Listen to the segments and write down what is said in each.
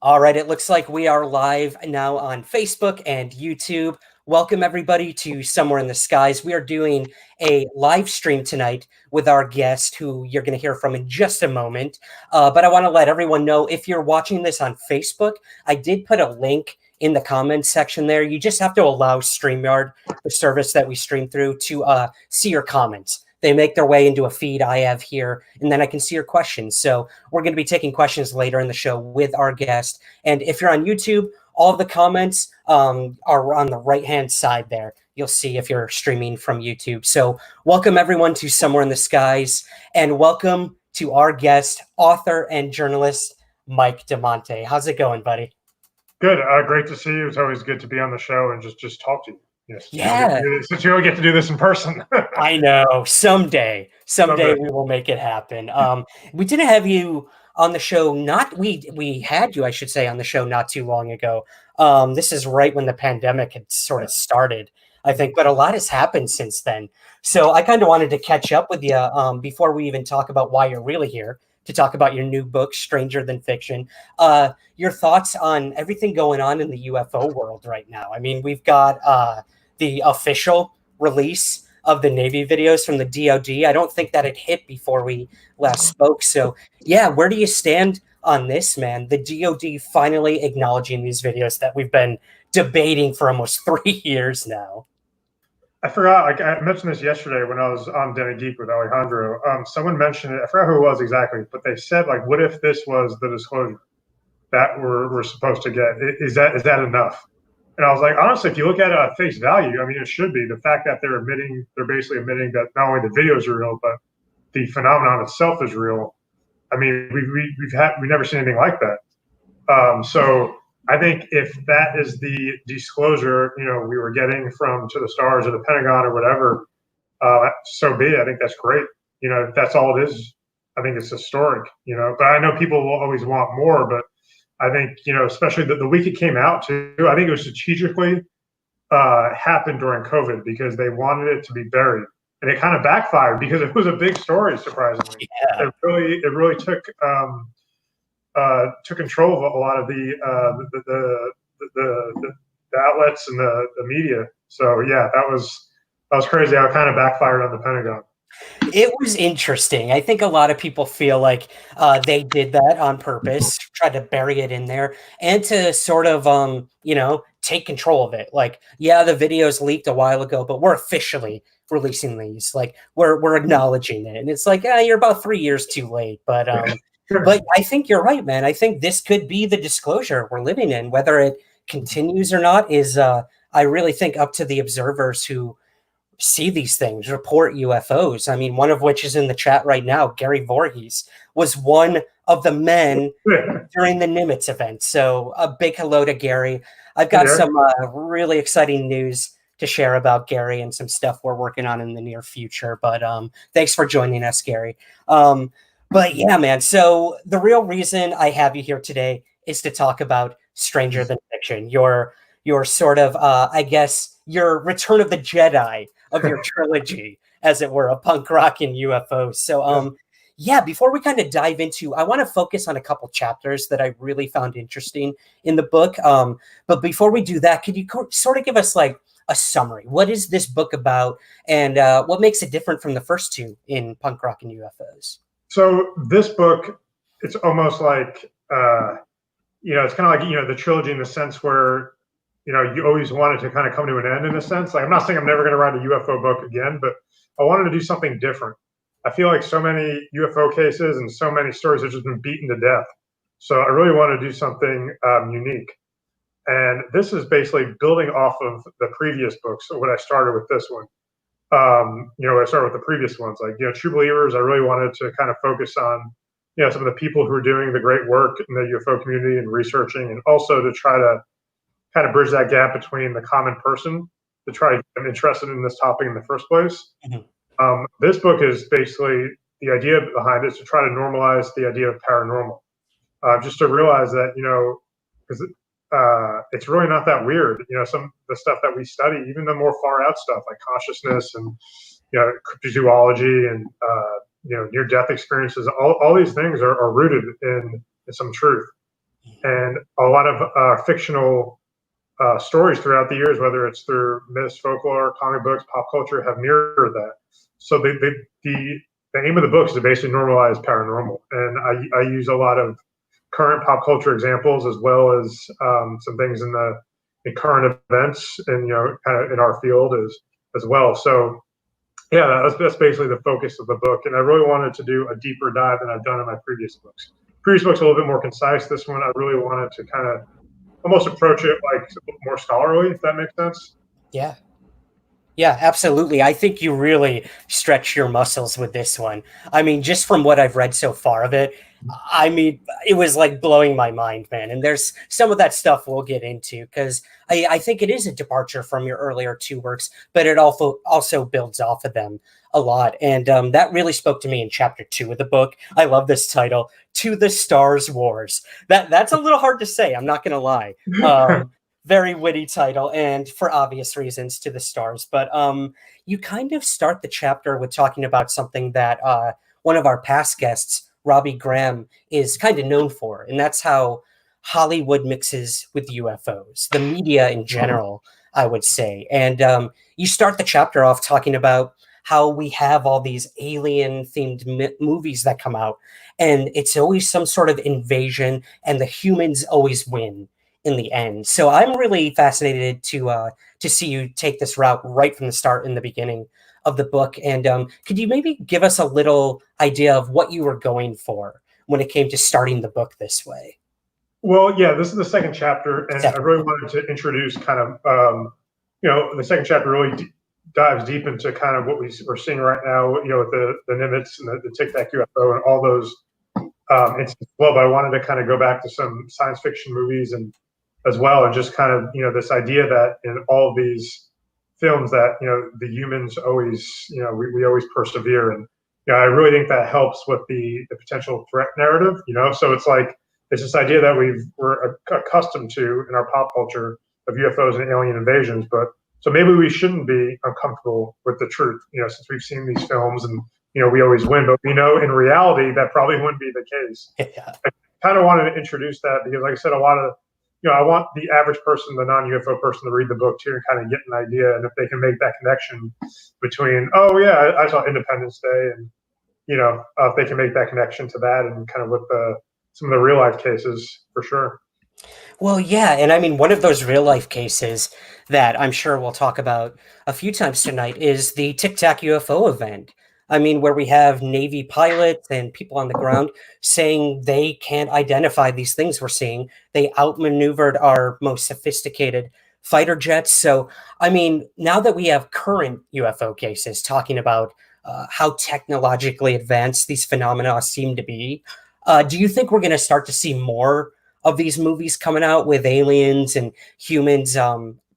All right, it looks like we are live now on Facebook and YouTube. Welcome everybody to Somewhere in the Skies. We are doing a live stream tonight with our guest who you're going to hear from in just a moment. But I want to let everyone know, if you're watching this on Facebook, I did put a link in the comments section there. You just have to allow StreamYard, the service that we stream through, to see your comments. They make their way into a feed I have here, and then I can see your questions. So we're going to be taking questions later in the show with our guest. And if you're on YouTube, all of the comments are on the right-hand side there. You'll see if you're streaming from YouTube. So welcome, everyone, to Somewhere in the Skies, and welcome to our guest, author and journalist, Mike Damante. How's it going, buddy? Good. Great to see you. It's always good to be on the show and just talk to you. Yes. Yeah. Since you don't get to do this in person. I know. Someday we will make it happen. We didn't have you on the show. We had you, I should say, on the show not too long ago. This is right when the pandemic had sort of started, I think, but a lot has happened since then. So I kind of wanted to catch up with you before we even talk about why you're really here, to talk about your new book, Stranger Than Fiction. Your thoughts on everything going on in the UFO world right now. I mean, we've got the official release of the Navy videos from the DoD. I don't think that it hit before we last spoke. So yeah, where do you stand on this, man? The DoD finally acknowledging these videos that we've been debating for almost 3 years now. I forgot, like I mentioned this yesterday when I was on Den of Geek with Alejandro. Someone mentioned it, I forgot who it was exactly, but they said, like, what if this was the disclosure that we're supposed to get? Is that enough? And I was like, honestly, if you look at it at face value, I mean, it should be. The fact that they're basically admitting that not only the videos are real, but the phenomenon itself is real. I mean, we've never seen anything like that. So I think if that is the disclosure, we were getting from To the Stars or the Pentagon or whatever, so be it. I think that's great. If that's all it is, I think it's historic. But I know people will always want more, but I think, especially the week it came out too, I think it was strategically happened during COVID because they wanted it to be buried, and it kind of backfired because it was a big story. Surprisingly, Yeah. it really took control of a lot of the outlets and the media. So yeah, that was crazy how it kind of backfired on the Pentagon. It was interesting. I think a lot of people feel like they did that on purpose, tried to bury it in there, and to sort of, take control of it. Like, yeah, the videos leaked a while ago, but we're officially releasing these. Like, we're acknowledging it, and it's like, you're about 3 years too late. But but I think you're right, man. I think this could be the disclosure we're living in. Whether it continues or not is, I really think, up to the observers who see these things, report UFOs. I mean, one of which is in the chat right now. Gary Voorhees was one of the men during the Nimitz event. So a big hello to Gary. I've got some really exciting news to share about Gary and some stuff we're working on in the near future. But thanks for joining us, Gary. But yeah, man. So the real reason I have you here today is to talk about Stranger Than Fiction. Your sort of, I guess, your Return of the Jedi of your trilogy, as it were, of punk rock and UFOs. So, yeah, before we kind of dive into, I want to focus on a couple chapters that I really found interesting in the book. But before we do that, could you sort of give us like a summary? What is this book about, and what makes it different from the first two in punk rock and UFOs? So this book, it's almost like, it's kind of like, the trilogy in the sense where, you always wanted to kind of come to an end in a sense. Like, I'm not saying I'm never going to write a UFO book again, but I wanted to do something different. I feel like so many UFO cases and so many stories have just been beaten to death. So I really want to do something unique. And this is basically building off of the previous books. So when I started with this one, I started with the previous ones, like, True Believers. I really wanted to kind of focus on, some of the people who are doing the great work in the UFO community and researching, and also to try to kind of bridge that gap between the common person to try to get interested in this topic in the first place. Mm-hmm. This book is basically, the idea behind it is to try to normalize the idea of paranormal, just to realize that, because it's really not that weird. Some of the stuff that we study, even the more far out stuff like consciousness and, cryptozoology and, near-death experiences, all these things are rooted in some truth. and a lot of fictional stories throughout the years, whether it's through myths, folklore, comic books, pop culture, have mirrored that. So the aim of the book is to basically normalize paranormal, and I use a lot of current pop culture examples as well as some things in current events and kind of in our field as well. So yeah, that's basically the focus of the book, and I really wanted to do a deeper dive than I've done in my previous books. Previous books are a little bit more concise. This one I really wanted to kind of almost approach it like more scholarly, if that makes sense. Yeah. Yeah, absolutely. I think you really stretch your muscles with this one. I mean, just from what I've read so far of it, I mean, it was like blowing my mind, man. And there's some of that stuff we'll get into because I think it is a departure from your earlier two works, but it also builds off of them a lot. And that really spoke to me in chapter 2 of the book. I love this title, To the Stars Wars. That's a little hard to say, I'm not gonna lie. Very witty title, and for obvious reasons, To the Stars. But you kind of start the chapter with talking about something that one of our past guests, Robbie Graham, is kind of known for, and that's how Hollywood mixes with UFOs, the media in general, I would say. And you start the chapter off talking about how we have all these alien-themed movies that come out, and it's always some sort of invasion, and the humans always win in the end. So I'm really fascinated to see you take this route right from the start in the beginning of the book. And could you maybe give us a little idea of what you were going for when it came to starting the book this way? Well, yeah, this is the second chapter, and I really wanted to introduce kind of, the second chapter really dives deep into kind of what we're seeing right now, with the Nimitz and the Tic Tac UFO and all those instances. Well, but I wanted to kind of go back to some science fiction movies and as well, and just kind of this idea that in all of these films that the humans always we always persevere, and I really think that helps with the potential threat narrative. So it's this idea that we're accustomed to in our pop culture of UFOs and alien invasions, but so maybe we shouldn't be uncomfortable with the truth, since we've seen these films and we always win, but we know in reality that probably wouldn't be the case. Yeah. I kind of wanted to introduce that because, like I said, a lot of I want the average person, the non-UFO person, to read the book too and kind of get an idea, and if they can make that connection between, oh yeah, I saw Independence Day, and if they can make that connection to that and kind of with some of the real life cases, for sure. Well, yeah, and I mean, one of those real life cases that I'm sure we'll talk about a few times tonight is the Tic Tac UFO event. I mean, where we have Navy pilots and people on the ground saying they can't identify these things we're seeing. They outmaneuvered our most sophisticated fighter jets. So, I mean, now that we have current UFO cases talking about how technologically advanced these phenomena seem to be, do you think we're going to start to see more of these movies coming out with aliens and humans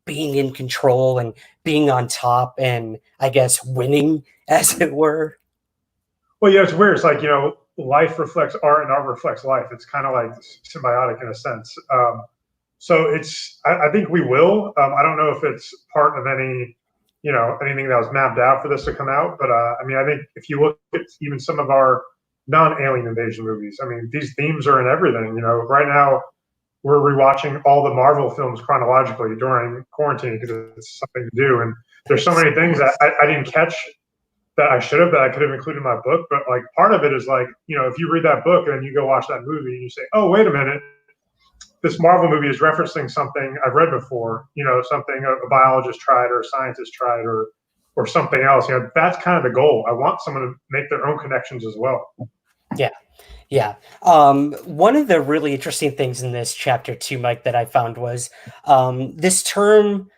being in control and being on top and I guess winning, as it were? Well, yeah, it's weird. It's like life reflects art and art reflects life. It's kind of like symbiotic in a sense. So I think we will. I don't know if it's part of anything that was mapped out for this to come out, but I mean, I think if you look at even some of our non-alien invasion movies, I mean, these themes are in everything. Right now we're rewatching all the Marvel films chronologically during quarantine because it's something to do, and there's so many things that I didn't catch that I should have, that I could have included in my book. But like part of it is like, if you read that book and then you go watch that movie and you say, oh, wait a minute, this Marvel movie is referencing something I've read before, something a biologist tried or a scientist tried or something else. That's kind of the goal. I want someone to make their own connections as well. Yeah. Yeah. One of the really interesting things in this chapter too, Mike, that I found was this term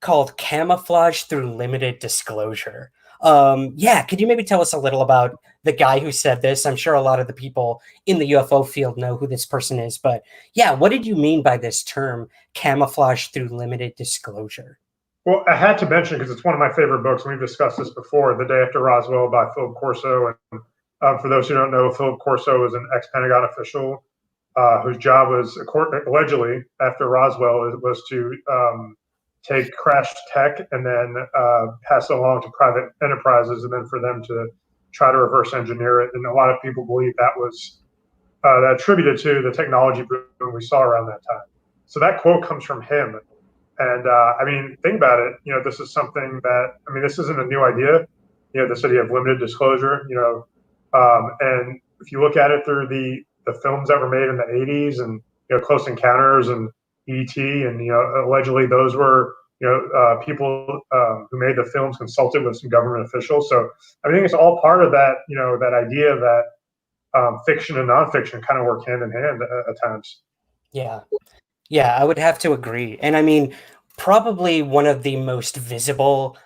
called camouflage through limited disclosure. Yeah, could you maybe tell us a little about the guy who said this? I'm sure a lot of the people in the UFO field know who this person is, but yeah, what did you mean by this term, camouflage through limited disclosure? Well, I had to mention, because it's one of my favorite books, and we've discussed this before, The Day After Roswell by Philip Corso. And for those who don't know, Philip Corso is an ex-Pentagon official whose job was, allegedly, after Roswell, was to take crashed tech and then pass it along to private enterprises, and then for them to try to reverse engineer it. And a lot of people believe that was that attributed to the technology boom we saw around that time. So that quote comes from him. And I mean, think about it. You know, this is something that, I mean, this isn't a new idea. You know, this idea of limited disclosure. You know, and if you look at it through the films that were made in the '80s, and you know, Close Encounters and ET, and you know, allegedly those were people who made the films consulted with some government officials. So I think it's all part of that. You know, that idea that fiction and nonfiction kind of work hand in hand at times. Yeah. Yeah, I would have to agree. And I mean, probably one of the most visible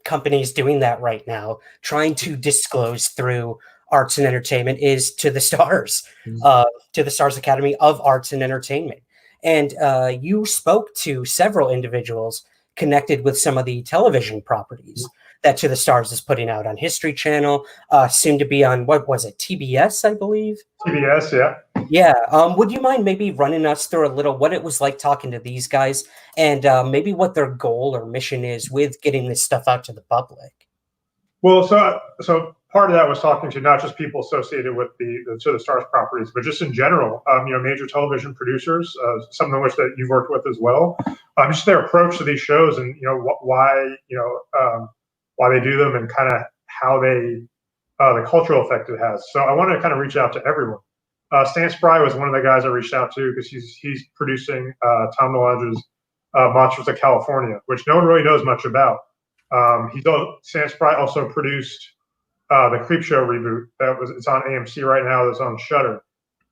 companies doing that right now, trying to disclose through arts and entertainment, is To the Stars, To the Stars Academy of Arts and Entertainment. And you spoke to several individuals connected with some of the television properties that To the Stars is putting out on History Channel, soon to be on, what was it, TBS, I believe? TBS, yeah. Yeah. Would you mind maybe running us through a little what it was like talking to these guys, and maybe what their goal or mission is with getting this stuff out to the public? Well, so part of that was talking to not just people associated with the To the Stars properties, but just in general, you know, major television producers, some of which that you've worked with as well, just their approach to these shows, and you know why they do them, and kind of how they the cultural effect it has. So I wanted to kind of reach out to everyone. Stan Spry was one of the guys I reached out to because he's producing Tom DeLonge's Monsters of California, which no one really knows much about. Stan Spry also produced the Creepshow reboot it's on AMC right now. That's on Shudder.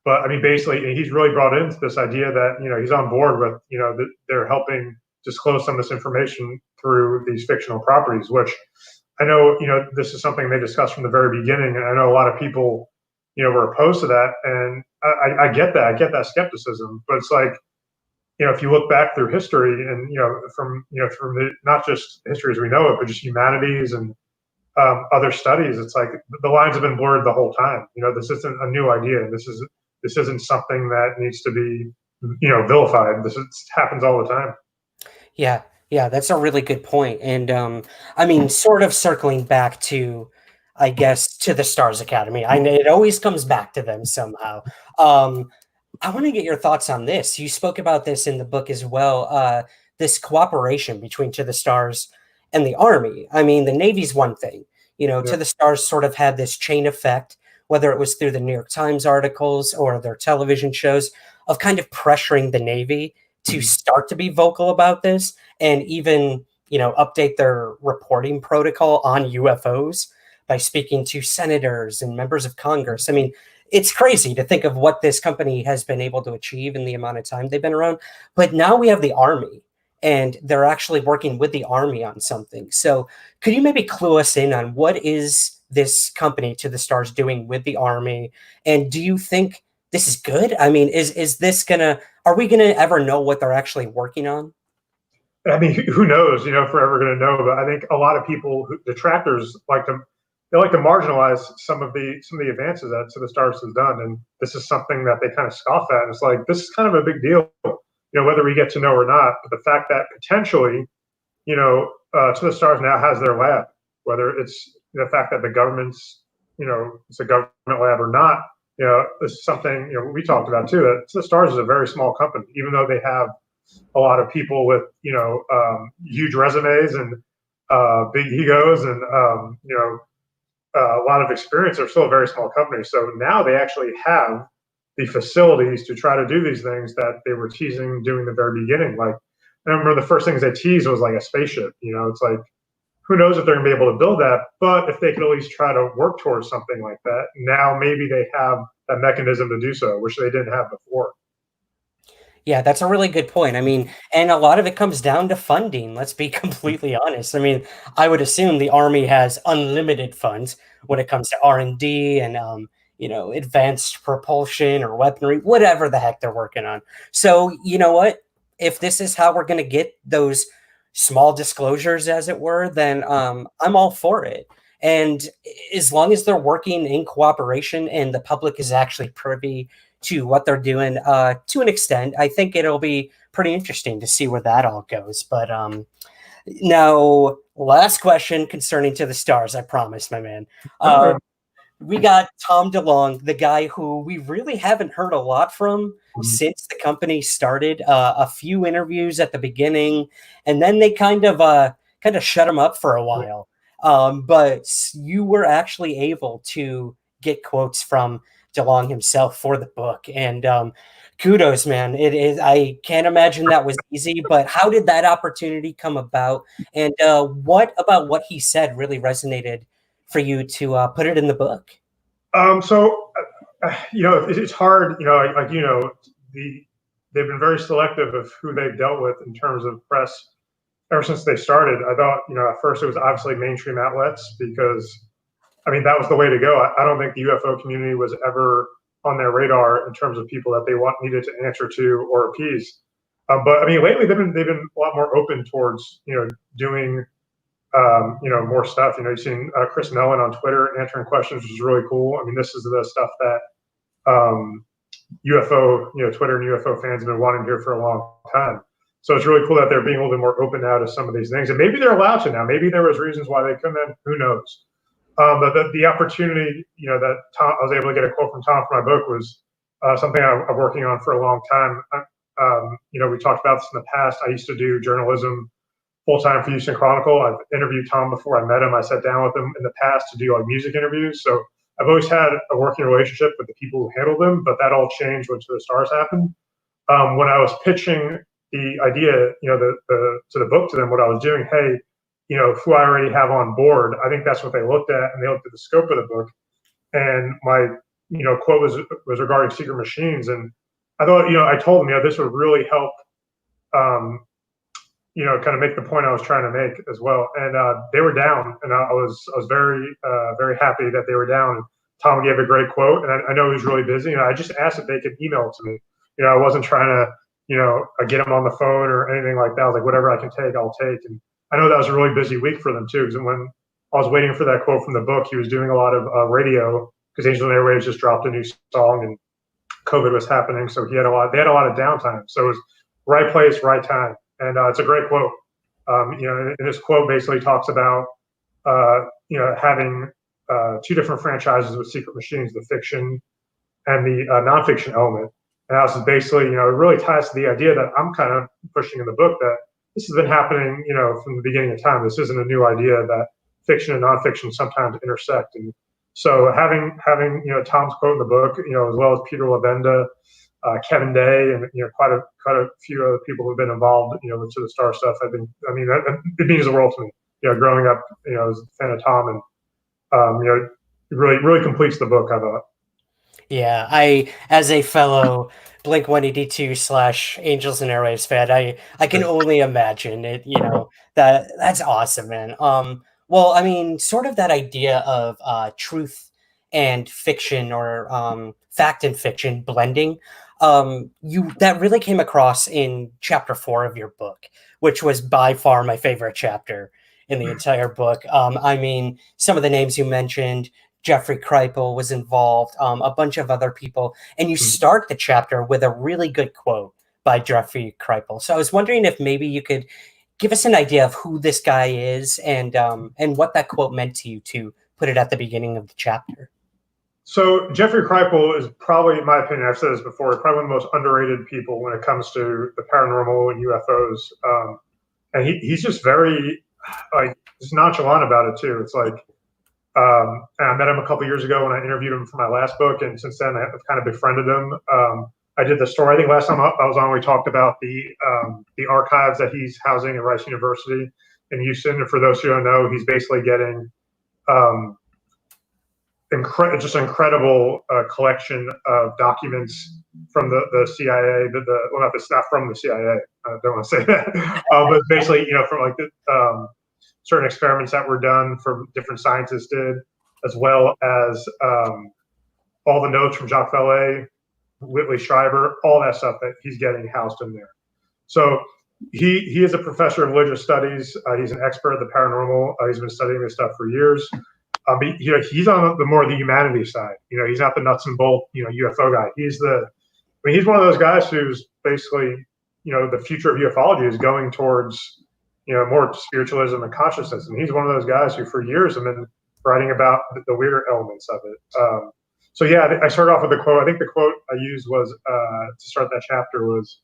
But I mean, basically, he's really brought into this idea that you know he's on board with that they're helping disclose some of this information through these fictional properties, which I know this is something they discussed from the very beginning, and I know a lot of people were opposed to that, and I get that. I get that skepticism, but it's like, if you look back through history, and from the, not just history as we know it, but just humanities and other studies, it's like the lines have been blurred the whole time. This isn't a new idea. This isn't something that needs to be vilified. Happens all the time. Yeah, that's a really good point. And I mean, sort of circling back to, I guess, To the Stars Academy. I know it always comes back to them somehow. I want to get your thoughts on this. You spoke about this in the book as well. This cooperation between To the Stars and the Army. I mean, the Navy's one thing. Yeah. To the Stars sort of had this chain effect, whether it was through the New York Times articles or their television shows, of kind of pressuring the Navy to start to be vocal about this, and even, update their reporting protocol on UFOs by speaking to senators and members of Congress. I mean, it's crazy to think of what this company has been able to achieve in the amount of time they've been around. But now we have the Army, and they're actually working with the Army on something. So could you maybe clue us in on what is this company, To the Stars, doing with the Army? And do you think this is good? I mean, is this are we gonna ever know what they're actually working on? I mean, who knows? If we're ever going to know. But I think a lot of people, detractors, like to marginalize some of the advances that To the Stars has done, and this is something that they kind of scoff at. And it's like, this is kind of a big deal, whether we get to know or not. But the fact that potentially, To the Stars now has their lab, whether it's the fact that the government's, it's a government lab or not. This is something we talked about too. That To the Stars is a very small company, even though they have a lot of people with huge resumes and big egos and a lot of experience. They're still a very small company. So now they actually have the facilities to try to do these things that they were teasing doing the very beginning. Like, I remember the first things they teased was like a spaceship. It's like, who knows if they're going to be able to build that, but if they could at least try to work towards something like that, now maybe they have that mechanism to do so, which they didn't have before. Yeah, that's a really good point. I mean, and a lot of it comes down to funding. Let's be completely honest. I mean, I would assume the Army has unlimited funds when it comes to R&D and advanced propulsion or weaponry, whatever the heck they're working on. So, you know what? If this is how we're going to get those small disclosures, as it were, then I'm all for it. And as long as they're working in cooperation and the public is actually privy to what they're doing, to an extent, I think it'll be pretty interesting to see where that all goes. But now, last question concerning To the Stars, I promise, my man. we got Tom DeLonge, the guy who we really haven't heard a lot from since the company started. A few interviews at the beginning, and then they kind of shut him up for a while. But you were actually able to get quotes from DeLonge himself for the book, and kudos, man. It is. I can't imagine that was easy, but how did that opportunity come about? And what about what he said really resonated for you to put it in the book? So, it's hard, like, they've been very selective of who they've dealt with in terms of press ever since they started. I thought, at first it was obviously mainstream outlets because, I mean, that was the way to go. I don't think the UFO community was ever on their radar in terms of people that they needed to answer to or appease. But I mean, lately they've been a lot more open towards, doing more stuff. You've seen Chris Mellon on Twitter answering questions, which is really cool. I mean, this is the stuff that UFO, Twitter and UFO fans have been wanting to hear for a long time. So it's really cool that they're being a little bit more open now to some of these things, and maybe they're allowed to now. Maybe there was reasons why they couldn't. Who knows? But the opportunity, that I was able to get a quote from Tom for my book was something I'm working on for a long time. We talked about this in the past. I used to do journalism full-time for Houston Chronicle. I've interviewed Tom before I met him. I sat down with him in the past to do like music interviews. So I've always had a working relationship with the people who handled them, but that all changed when To the Stars happened. When I was pitching the idea, to the book to them, what I was doing, hey, who I already have on board, I think that's what they looked at, and they looked at the scope of the book. And my, quote was regarding secret machines. And I thought, I told them, this would really help, kind of make the point I was trying to make as well. And they were down, and I was very, very happy that they were down. Tom gave a great quote, and I know he was really busy, and I just asked if they could email it to me. I wasn't trying to, get him on the phone or anything like that. I was like, whatever I can take, I'll take. And I know that was a really busy week for them too, because when I was waiting for that quote from the book, he was doing a lot of radio, because Angel and Airwaves just dropped a new song and COVID was happening. So they had a lot of downtime. So it was right place, right time. And it's a great quote. And this quote basically talks about, having two different franchises with secret machines, the fiction and the nonfiction element. And that was basically, it really ties to the idea that I'm kind of pushing in the book, that this has been happening, from the beginning of time. This isn't a new idea, that fiction and nonfiction sometimes intersect. And so having Tom's quote in the book, as well as Peter Levenda, Kevin Day, and quite a few other people who've been involved, with To the Star stuff. It means the world to me. Growing up, as a fan of Tom, and it really completes the book, I thought. Yeah, as a fellow Blink 182 / Angels and Airwaves fan, I can only imagine it. That's awesome, man. Well, I mean, sort of that idea of truth and fiction, or fact and fiction blending. That really came across in chapter 4 of your book, which was by far my favorite chapter in the entire book. I mean, some of the names you mentioned. Jeffrey KRIPAL was involved, a bunch of other people, and you start the chapter with a really good quote by Jeffrey KRIPAL. So I was wondering if maybe you could give us an idea of who this guy is, and what that quote meant to you to put it at the beginning of the chapter. So Jeffrey KRIPAL is probably, in my opinion, I've said this before, probably one of the most underrated people when it comes to the paranormal and UFOs. And he's just very just nonchalant about it too. It's like, and I met him a couple years ago when I interviewed him for my last book, and since then I've kind of befriended him. I did the story. I think last time I was on, we talked about the archives that he's housing at Rice University in Houston. And for those who don't know, he's basically getting just an incredible collection of documents from the CIA. Not from the CIA. I don't want to say that, but basically, from like the certain experiments that were done from different scientists did, as well as all the notes from Jacques Vallée, Whitley Schreiber, all that stuff that he's getting housed in there. So he is a professor of religious studies. He's an expert at the paranormal. He's been studying this stuff for years. He's on the more the humanity side. He's not the nuts and bolt, UFO guy. He's one of those guys who's basically, the future of ufology is going towards, more spiritualism and consciousness. And he's one of those guys who for years have been writing about the weirder elements of it. So yeah, I started off with a quote. I think the quote I used was to start that chapter was,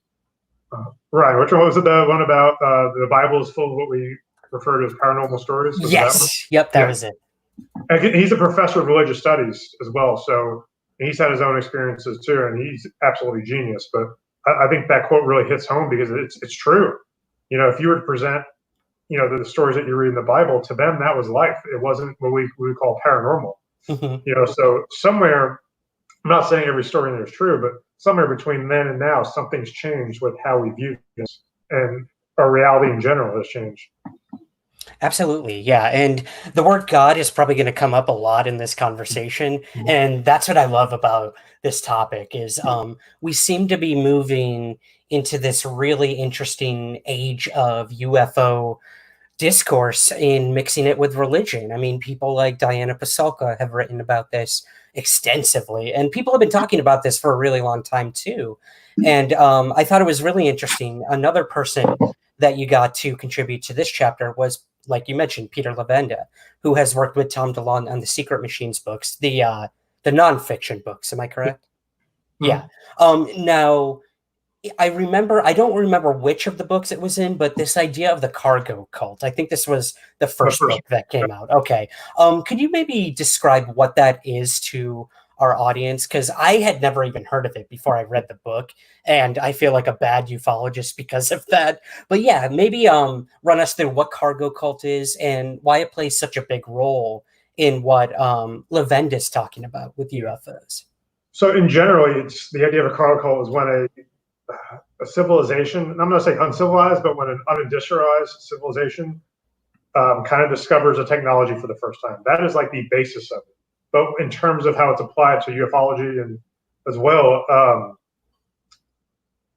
Ryan, which one was it? The one about the Bible is full of what we refer to as paranormal stories? Yes. Yep, that was it. And he's a professor of religious studies as well, so he's had his own experiences too, and he's absolutely genius. But I think that quote really hits home because it's true. You know, if you were to present, you know, the stories that you read in the Bible to them, that was life. It wasn't what we call paranormal. You know, so somewhere, I'm not saying every story in there is true, but somewhere between then and now, something's changed with how we view this, and our reality in general has changed. Absolutely, yeah, and the word God is probably going to come up a lot in this conversation, and that's what I love about this topic is we seem to be moving into this really interesting age of UFO discourse in mixing it with religion. I mean, people like Diana Pasulka have written about this extensively, and people have been talking about this for a really long time too. And I thought it was really interesting. Another person that you got to contribute to this chapter was, like you mentioned, Peter Levenda, who has worked with Tom DeLonge on the Secret Machines books, the nonfiction books. Am I correct? Yeah. Now, I don't remember which of the books it was in, but this idea of the cargo cult, I think this was the first book that came out. Okay. Could you maybe describe what that is to our audience? Because I had never even heard of it before I read the book, and I feel like a bad ufologist because of that. But yeah, maybe run us through what cargo cult is and why it plays such a big role in what Levend is talking about with UFOs. So in general, it's the idea of a cargo cult is when a civilization, and I'm not saying uncivilized, but when an unindustrialized civilization kind of discovers a technology for the first time. That is like the basis of it. But in terms of how it's applied to ufology and as well,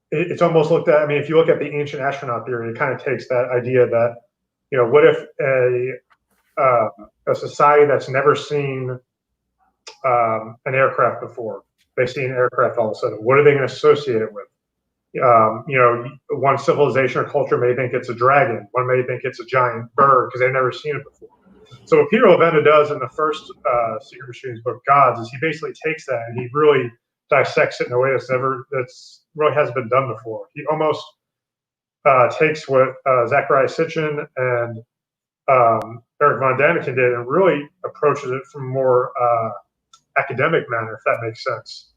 it's almost looked at, I mean, if you look at the ancient astronaut theory, it kind of takes that idea that, you know, what if a society that's never seen an aircraft before, they see an aircraft all of a sudden, what are they going to associate it with? You know, one civilization or culture may think it's a dragon. One may think it's a giant bird because they've never seen it before. So what Peter Levenda does in the first Secret Machines book, Gods, is he basically takes that and he really dissects it in a way that's really hasn't been done before. He almost takes what Zachariah Sitchin and Eric von Daniken did and really approaches it from a more academic manner, if that makes sense.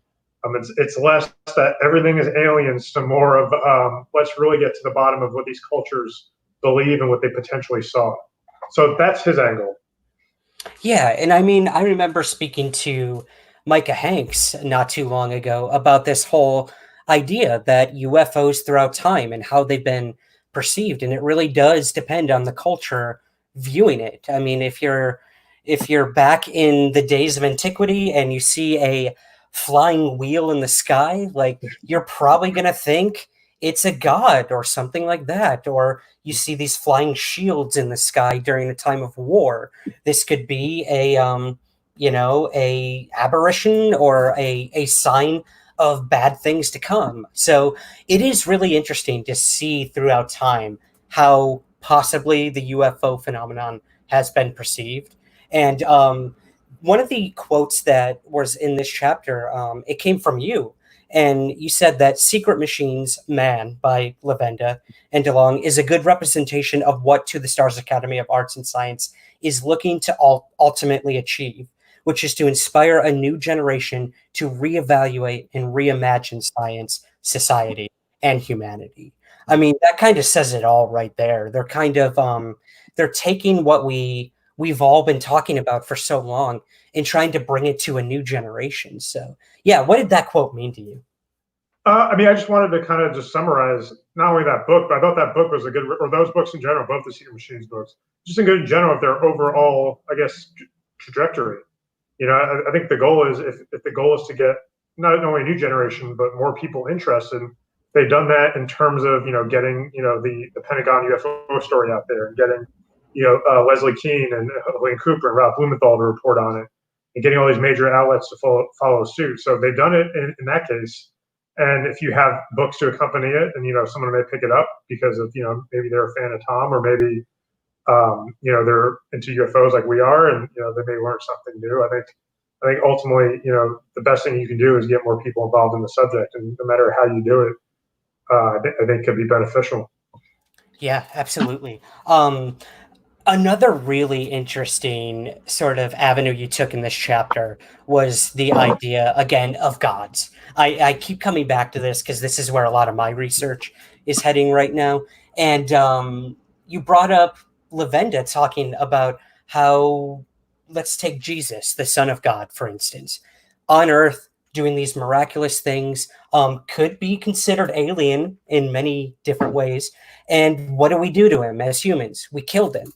It's less that everything is aliens to more of let's really get to the bottom of what these cultures believe and what they potentially saw. So that's his angle. Yeah, and I mean, I remember speaking to Micah Hanks not too long ago about this whole idea that UFOs throughout time and how they've been perceived, and it really does depend on the culture viewing it. I mean, if you're back in the days of antiquity and you see a flying wheel in the sky, like you're probably going to think it's a god or something like that. Or you see these flying shields in the sky during a time of war. This could be a a aberration or a sign of bad things to come. So it is really interesting to see throughout time how possibly the UFO phenomenon has been perceived. And one of the quotes that was in this chapter, it came from you. And you said that Secret Machines Man by Levenda and DeLonge is a good representation of what To the Stars Academy of Arts and Science is looking to ultimately achieve, which is to inspire a new generation to reevaluate and reimagine science, society, and humanity. I mean, that kind of says it all right there. They're kind of they're taking what we've all been talking about for so long and trying to bring it to a new generation. So, yeah, what did that quote mean to you? I mean, I just wanted to kind of just summarize not only that book, but I thought that book was a good, or those books in general, both the Secret Machines books, just in good in general, of their overall, I guess, trajectory. You know, I think the goal is if the goal is to get not only a new generation but more people interested, they've done that in terms of getting the Pentagon UFO story out there and getting Leslie Kean and Wayne Cooper and Ralph Blumenthal to report on it and getting all these major outlets to follow suit. So they've done it in that case. And if you have books to accompany it, and someone may pick it up because of maybe they're a fan of Tom, or maybe you know, they're into UFOs like we are, and you know, they may learn something new. I think ultimately, you know, the best thing you can do is get more people involved in the subject, and no matter how you do it, I think could be beneficial. Yeah, absolutely. Another really interesting sort of avenue you took in this chapter was the idea, again, of gods. I keep coming back to this because this is where a lot of my research is heading right now. And you brought up Levenda talking about how, let's take Jesus, the Son of God, for instance, on Earth doing these miraculous things, could be considered alien in many different ways. And what do we do to him as humans? We killed him.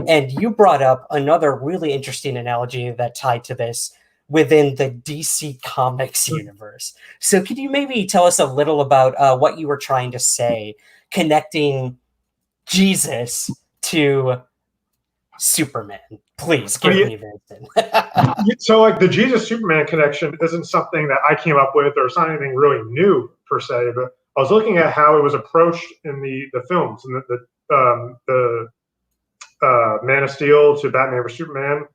And you brought up another really interesting analogy that tied to this within the DC Comics universe. So, could you maybe tell us a little about what you were trying to say, connecting Jesus to Superman? Please give me Vincent. So, like the Jesus Superman connection isn't something that I came up with, or it's not anything really new per se. But I was looking at how it was approached in the films and the Man of Steel to Batman vs Superman.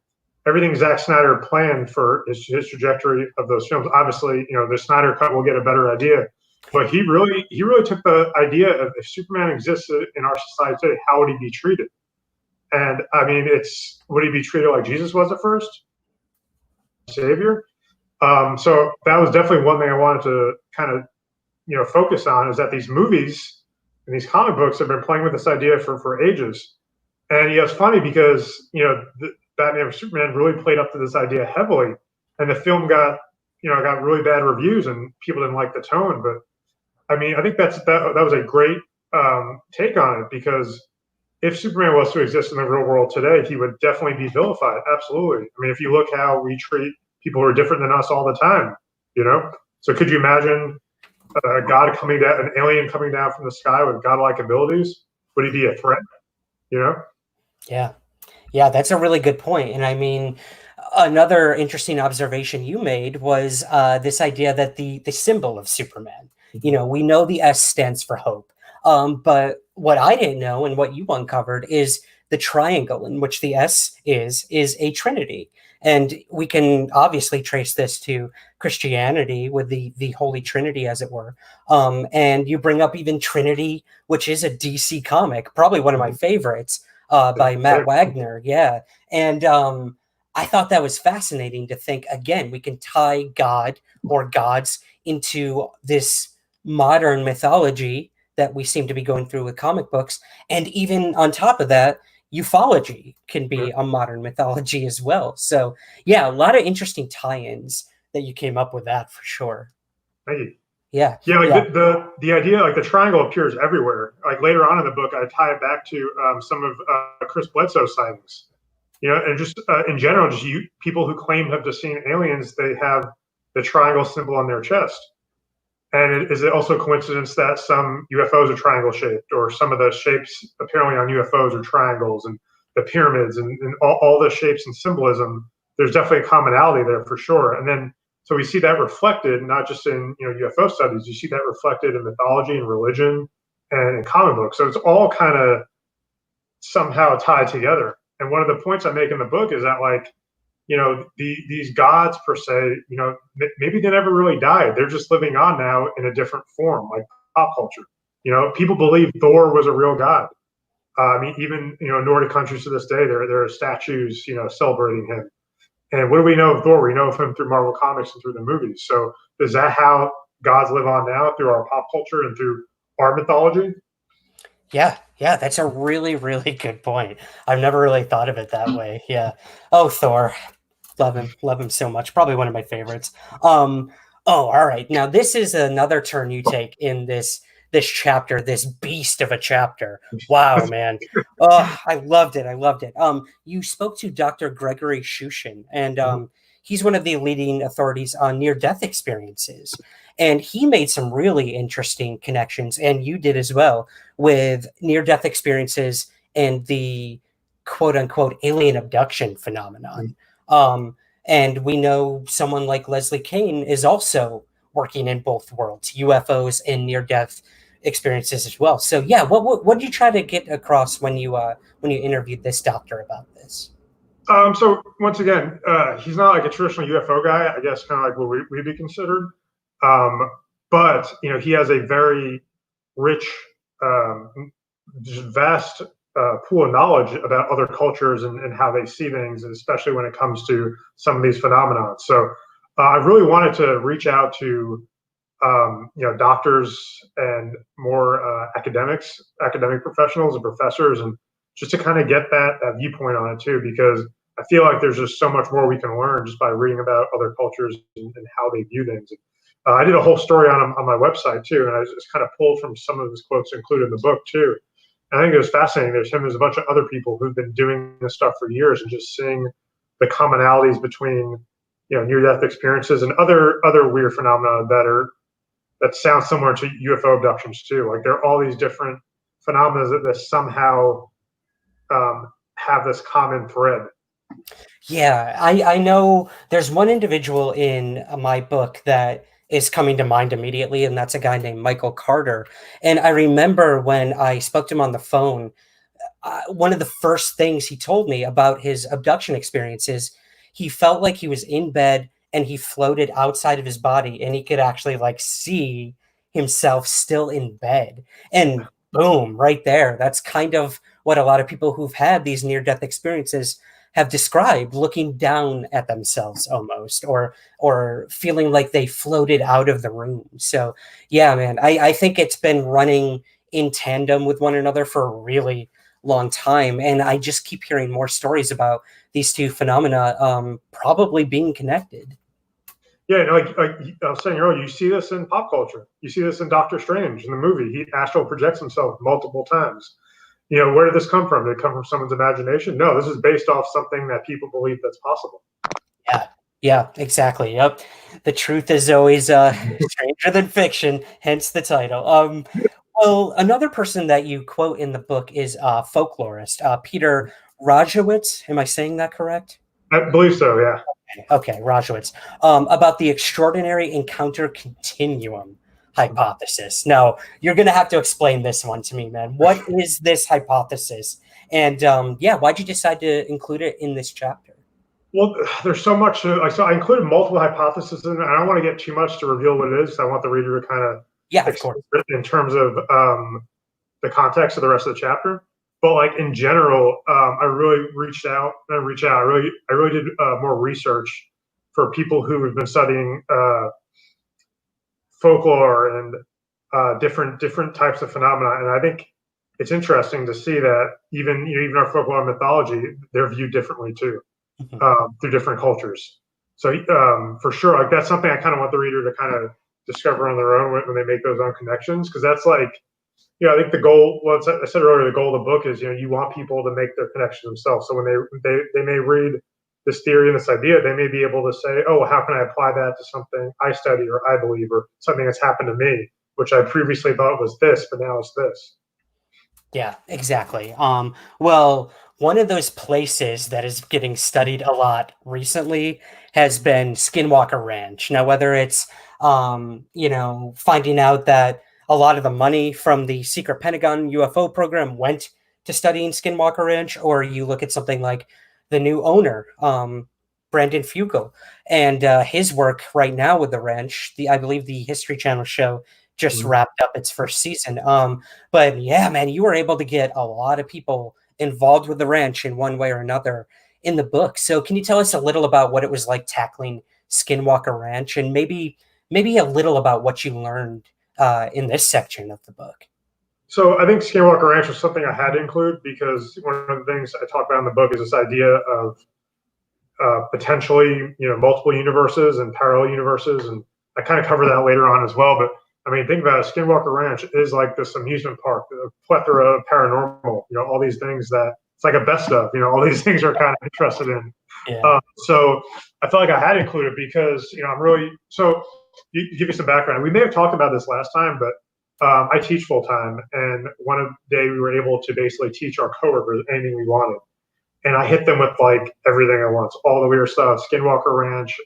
Everything Zack Snyder planned for his trajectory of those films. Obviously, you know, the Snyder cut will get a better idea, but he really took the idea of if Superman existed in our society today, how would he be treated? And I mean, would he be treated like Jesus was at first, Savior? So that was definitely one thing I wanted to kind of, you know, focus on, is that these movies and these comic books have been playing with this idea for ages. And yeah, it's funny because, you know, Batman vs Superman really played up to this idea heavily, and the film got really bad reviews and people didn't like the tone. But I mean, I think that was a great take on it, because if Superman was to exist in the real world today, he would definitely be vilified. Absolutely. I mean, if you look how we treat people who are different than us all the time, you know. So could you imagine a god coming down, an alien coming down from the sky with godlike abilities? Would he be a threat? You know? Yeah. Yeah, that's a really good point. And I mean, another interesting observation you made was this idea that the symbol of Superman, you know, we know the S stands for hope. But what I didn't know and what you uncovered is the triangle in which the S is a trinity. And we can obviously trace this to Christianity with the Holy Trinity, as it were. And you bring up even Trinity, which is a DC comic, probably one of my favorites, by Matt Wagner. Yeah. And I thought that was fascinating to think, again, we can tie God or gods into this modern mythology that we seem to be going through with comic books. And even on top of that, ufology can be a modern mythology as well. So yeah, a lot of interesting tie-ins that you came up with that for sure. Thank you. Yeah. Yeah, like the idea, like the triangle appears everywhere. Like later on in the book, I tie it back to some of Chris Bledsoe's sightings. You know, and just in general, just people who claim to have seen aliens, they have the triangle symbol on their chest. And is it also a coincidence that some UFOs are triangle shaped, or some of the shapes apparently on UFOs are triangles, and the pyramids and all the shapes and symbolism? There's definitely a commonality there for sure. And then so we see that reflected not just in, you know, UFO studies. You see that reflected in mythology and religion and in comic books. So it's all kind of somehow tied together. And one of the points I make in the book is that, like, you know, these gods per se, you know, maybe they never really died. They're just living on now in a different form, like pop culture. You know, people believe Thor was a real god. I mean, even, you know, Nordic countries to this day, there are statues, you know, celebrating him. And what do we know of Thor? We know of him through Marvel Comics and through the movies. So is that how gods live on now, through our pop culture and through our mythology? Yeah, yeah, that's a really, really good point. I've never really thought of it that way. Yeah. Oh, Thor. Love him so much. Probably one of my favorites. Oh, all right. Now this is another turn you take in this chapter, this beast of a chapter. Wow, man. Oh, I loved it. I loved it. You spoke to Dr. Gregory Shushin, and he's one of the leading authorities on near-death experiences. And he made some really interesting connections, and you did as well, with near-death experiences and the quote-unquote alien abduction phenomenon. And we know someone like Leslie Kean is also working in both worlds, UFOs and near-death experiences as well. So yeah, what did you try to get across when you interviewed this doctor about this? So once again, he's not like a traditional UFO guy, I guess, kind of like what we'd be considered. Um, but he has a very rich, just vast pool of knowledge about other cultures and how they see things, and especially when it comes to some of these phenomena. So I really wanted to reach out to doctors and more academic professionals and professors, and just to kind of get that viewpoint on it too, because I feel like there's just so much more we can learn just by reading about other cultures and how they view things. I did a whole story on my website too, and I just kind of pulled from some of his quotes included in the book too. And I think it was fascinating. There's a bunch of other people who've been doing this stuff for years, and just seeing the commonalities between near-death experiences and other weird phenomena that sound similar to UFO abductions too. Like there are all these different phenomena that somehow have this common thread. Yeah, I know there's one individual in my book that is coming to mind immediately, and that's a guy named Michael Carter. And I remember when I spoke to him on the phone, one of the first things he told me about his abduction experiences, he felt like he was in bed and he floated outside of his body and he could actually like see himself still in bed. And boom, right there. That's kind of what a lot of people who've had these near death experiences have described, looking down at themselves almost, or feeling like they floated out of the room. So yeah, man, I think it's been running in tandem with one another for a really long time, and I just keep hearing more stories about these two phenomena probably being connected. Yeah, like I was saying earlier, you see this in pop culture. You see this in Doctor Strange in the movie. He astral projects himself multiple times. Where did this come from? Did it come from someone's imagination? No, this is based off something that people believe that's possible. Yeah, exactly. Yep. The truth is always stranger than fiction, hence the title. Well, another person that you quote in the book is folklorist Peter Rajowitz. Am I saying that correct? I believe so, yeah. Okay, Rajowitz. About the extraordinary encounter continuum hypothesis. Now, you're going to have to explain this one to me, man. What is this hypothesis? And yeah, why'd you decide to include it in this chapter? Well, there's so much. So I included multiple hypotheses in it. I don't want to get too much to reveal what it is. I want the reader to kind of Yeah, of course. in terms of the context of the rest of the chapter. But like in general, I really reached out. I really did more research for people who have been studying folklore and different types of phenomena. And I think it's interesting to see that even our folklore and mythology, they're viewed differently too. Through different cultures. So for sure, like that's something I kind of want the reader to kind of discover on their own when they make those own connections, because that's like, I think the goal. Well, I said earlier, the goal of the book is you want people to make their connection themselves. So when they may read this theory and this idea, they may be able to say, oh, well, how can I apply that to something I study or I believe or something that's happened to me, which I previously thought was this, but now it's this. Yeah, exactly. Well, one of those places that is getting studied a lot recently has been Skinwalker Ranch. Now, whether it's finding out that a lot of the money from the secret Pentagon UFO program went to studying Skinwalker Ranch, or you look at something like the new owner, Brandon Fugel, and his work right now with the ranch. I believe the History Channel show just wrapped up its first season. But yeah, man, you were able to get a lot of people involved with the ranch in one way or another in the book. So can you tell us a little about what it was like tackling Skinwalker Ranch, and maybe a little about what you learned in this section of the book? So I think Skinwalker Ranch was something I had to include because one of the things I talk about in the book is this idea of potentially, multiple universes and parallel universes, and I kind of cover that later on as well. But I mean, think about it. Skinwalker Ranch is like this amusement park, a plethora of paranormal, all these things that it's like a best of, all these things are kind of interested in. Yeah. So I felt like I had to include it because, I'm really, so give you some background. We may have talked about this last time, but I teach full time. And one day we were able to basically teach our coworkers anything we wanted. And I hit them with like everything at once, all the weird stuff, Skinwalker Ranch,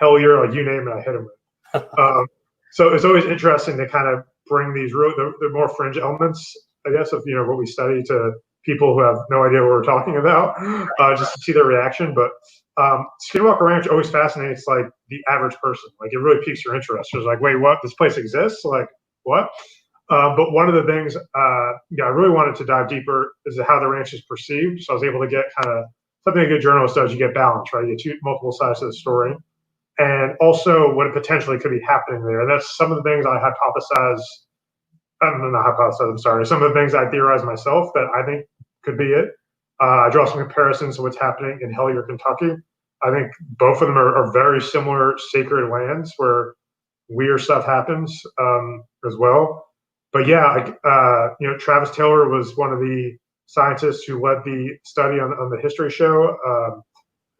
Hellier, like you name it, I hit them with. So it's always interesting to kind of bring these the more fringe elements, I guess, of what we study to people who have no idea what we're talking about, just to see their reaction. But Skinwalker Ranch always fascinates like the average person. Like it really piques your interest. It's like, wait, what? This place exists? Like what? But one of the things, I really wanted to dive deeper is how the ranch is perceived. So I was able to get kind of something a good journalist does. You get balance, right? You get multiple sides to the story, and also what potentially could be happening there. That's some of the things I hypothesize. Not hypothesize. I'm sorry. Some of the things I theorize myself that I think could be it. I draw some comparisons to what's happening in Hellier, Kentucky. I think both of them are very similar sacred lands where weird stuff happens as well. But yeah, Travis Taylor was one of the scientists who led the study on the history show.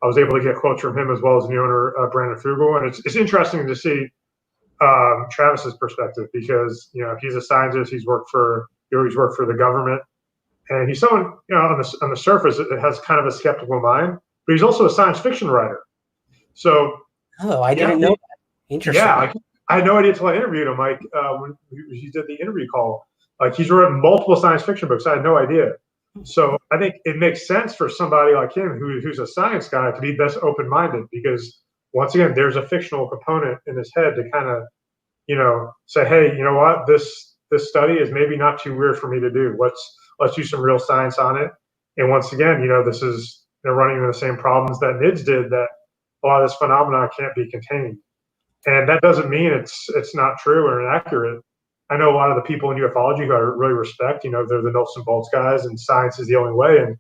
I was able to get quotes from him as well as the owner, Brandon Fugel. And it's interesting to see Travis's perspective because, he's a scientist. He's worked for the government. And he's someone, on the surface, it has kind of a skeptical mind, but he's also a science fiction writer. So, I didn't know that. Interesting. Yeah, I had no idea until I interviewed him. Like when he did the interview call, like he's written multiple science fiction books. I had no idea. So I think it makes sense for somebody like him, who's a science guy, to be this open-minded because once again, there's a fictional component in his head to kind of, say, hey, you know what, this study is maybe not too weird for me to do. Let's do some real science on it. And once again, this is running into the same problems that NIDS did, that a lot of this phenomena can't be contained. And that doesn't mean it's not true or inaccurate. I know a lot of the people in ufology who I really respect, they're the nuts and bolts guys and science is the only way. And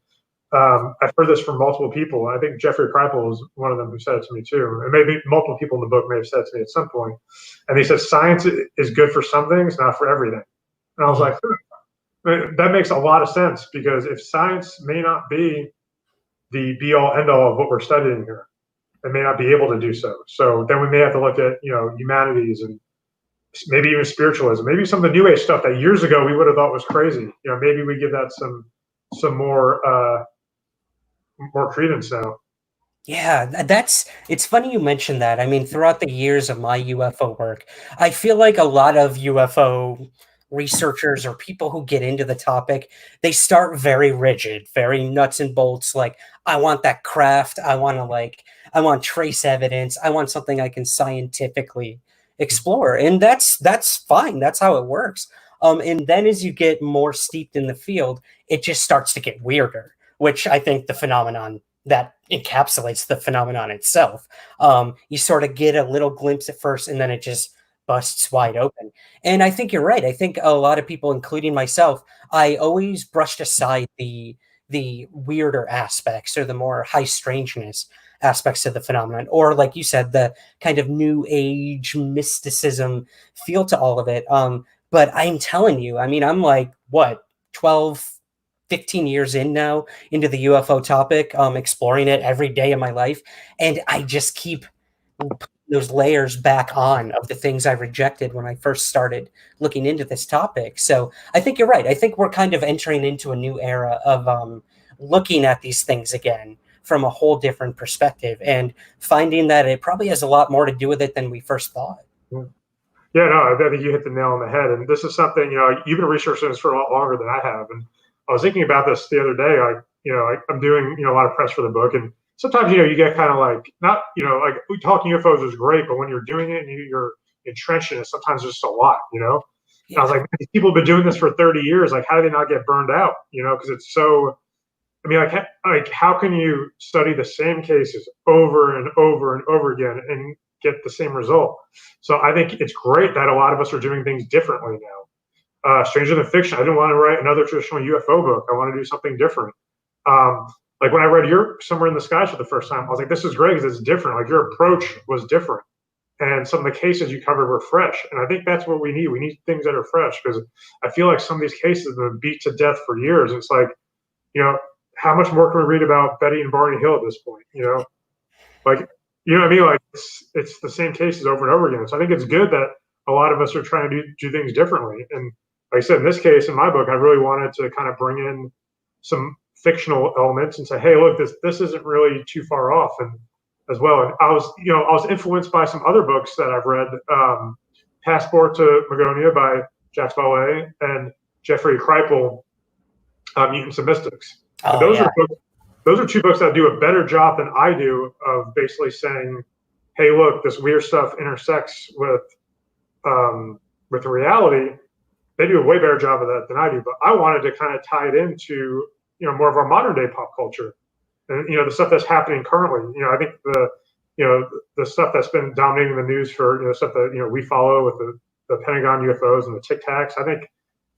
I've heard this from multiple people. I think Jeffrey KRIPAL was one of them who said it to me too. And maybe multiple people in the book may have said it to me at some point. And they said science is good for some things, not for everything. And I was like, that makes a lot of sense because if science may not be the be all end all of what we're studying here, it may not be able to do so. So then we may have to look at, humanities and maybe even spiritualism, maybe some of the new age stuff that years ago we would have thought was crazy. Maybe we give that some more credence now. Yeah, it's funny you mentioned that. I mean, throughout the years of my UFO work, I feel like a lot of UFO researchers or people who get into the topic, they start very rigid, very nuts and bolts. Like, I want that craft. I want trace evidence. I want something I can scientifically explore. And that's fine. That's how it works. And then as you get more steeped in the field, it just starts to get weirder, which I think the phenomenon that encapsulates the phenomenon itself. You sort of get a little glimpse at first, and then it just busts wide open. And I think you're right. I think a lot of people, including myself, I always brushed aside the weirder aspects or the more high strangeness aspects of the phenomenon, or like you said, the kind of new age mysticism feel to all of it. But I'm telling you, I mean, I'm like, what, 12, 15 years in now into the UFO topic, exploring it every day of my life. And I just keep putting those layers back on of the things I rejected when I first started looking into this topic. So I think you're right. I think we're kind of entering into a new era of looking at these things again from a whole different perspective and finding that it probably has a lot more to do with it than we first thought. Yeah, no, I think you hit the nail on the head. And this is something, you've been researching this for a lot longer than I have. And I was thinking about this the other day. I'm doing, a lot of press for the book. And sometimes, you get kind of like, not, like talking UFOs is great, but when you're doing it and you're entrenched in it, sometimes it's just a lot, Yeah. And I was like, these people have been doing this for 30 years. Like, how do they not get burned out? Because it's so, I mean, how can you study the same cases over and over and over again and get the same result? So I think it's great that a lot of us are doing things differently now. Stranger Than Fiction, I didn't want to write another traditional UFO book. I want to do something different. Like when I read your Somewhere in the Skies for the first time, I was like, this is great because it's different. Like your approach was different. And some of the cases you covered were fresh. And I think that's what we need. We need things that are fresh because I feel like some of these cases have been beat to death for years. It's like, how much more can we read about Betty and Barney Hill at this point? Like, what I mean? Like it's the same cases over and over again. So I think it's good that a lot of us are trying to do things differently. And like I said, in this case, in my book, I really wanted to kind of bring in some fictional elements and say, hey, look, this isn't really too far off. And as well, and I was influenced by some other books that I've read. Passport to Magonia by Jack Valet, and Jeffrey Kripal, Mutants and Mystics. And Oh yeah. those are two books that do a better job than I do of basically saying, hey, look, this weird stuff intersects with reality. They do a way better job of that than I do. But I wanted to kind of tie it into, more of our modern day pop culture and, the stuff that's happening currently. I think the stuff that's been dominating the news for, stuff that, we follow with the Pentagon UFOs and the Tic Tacs.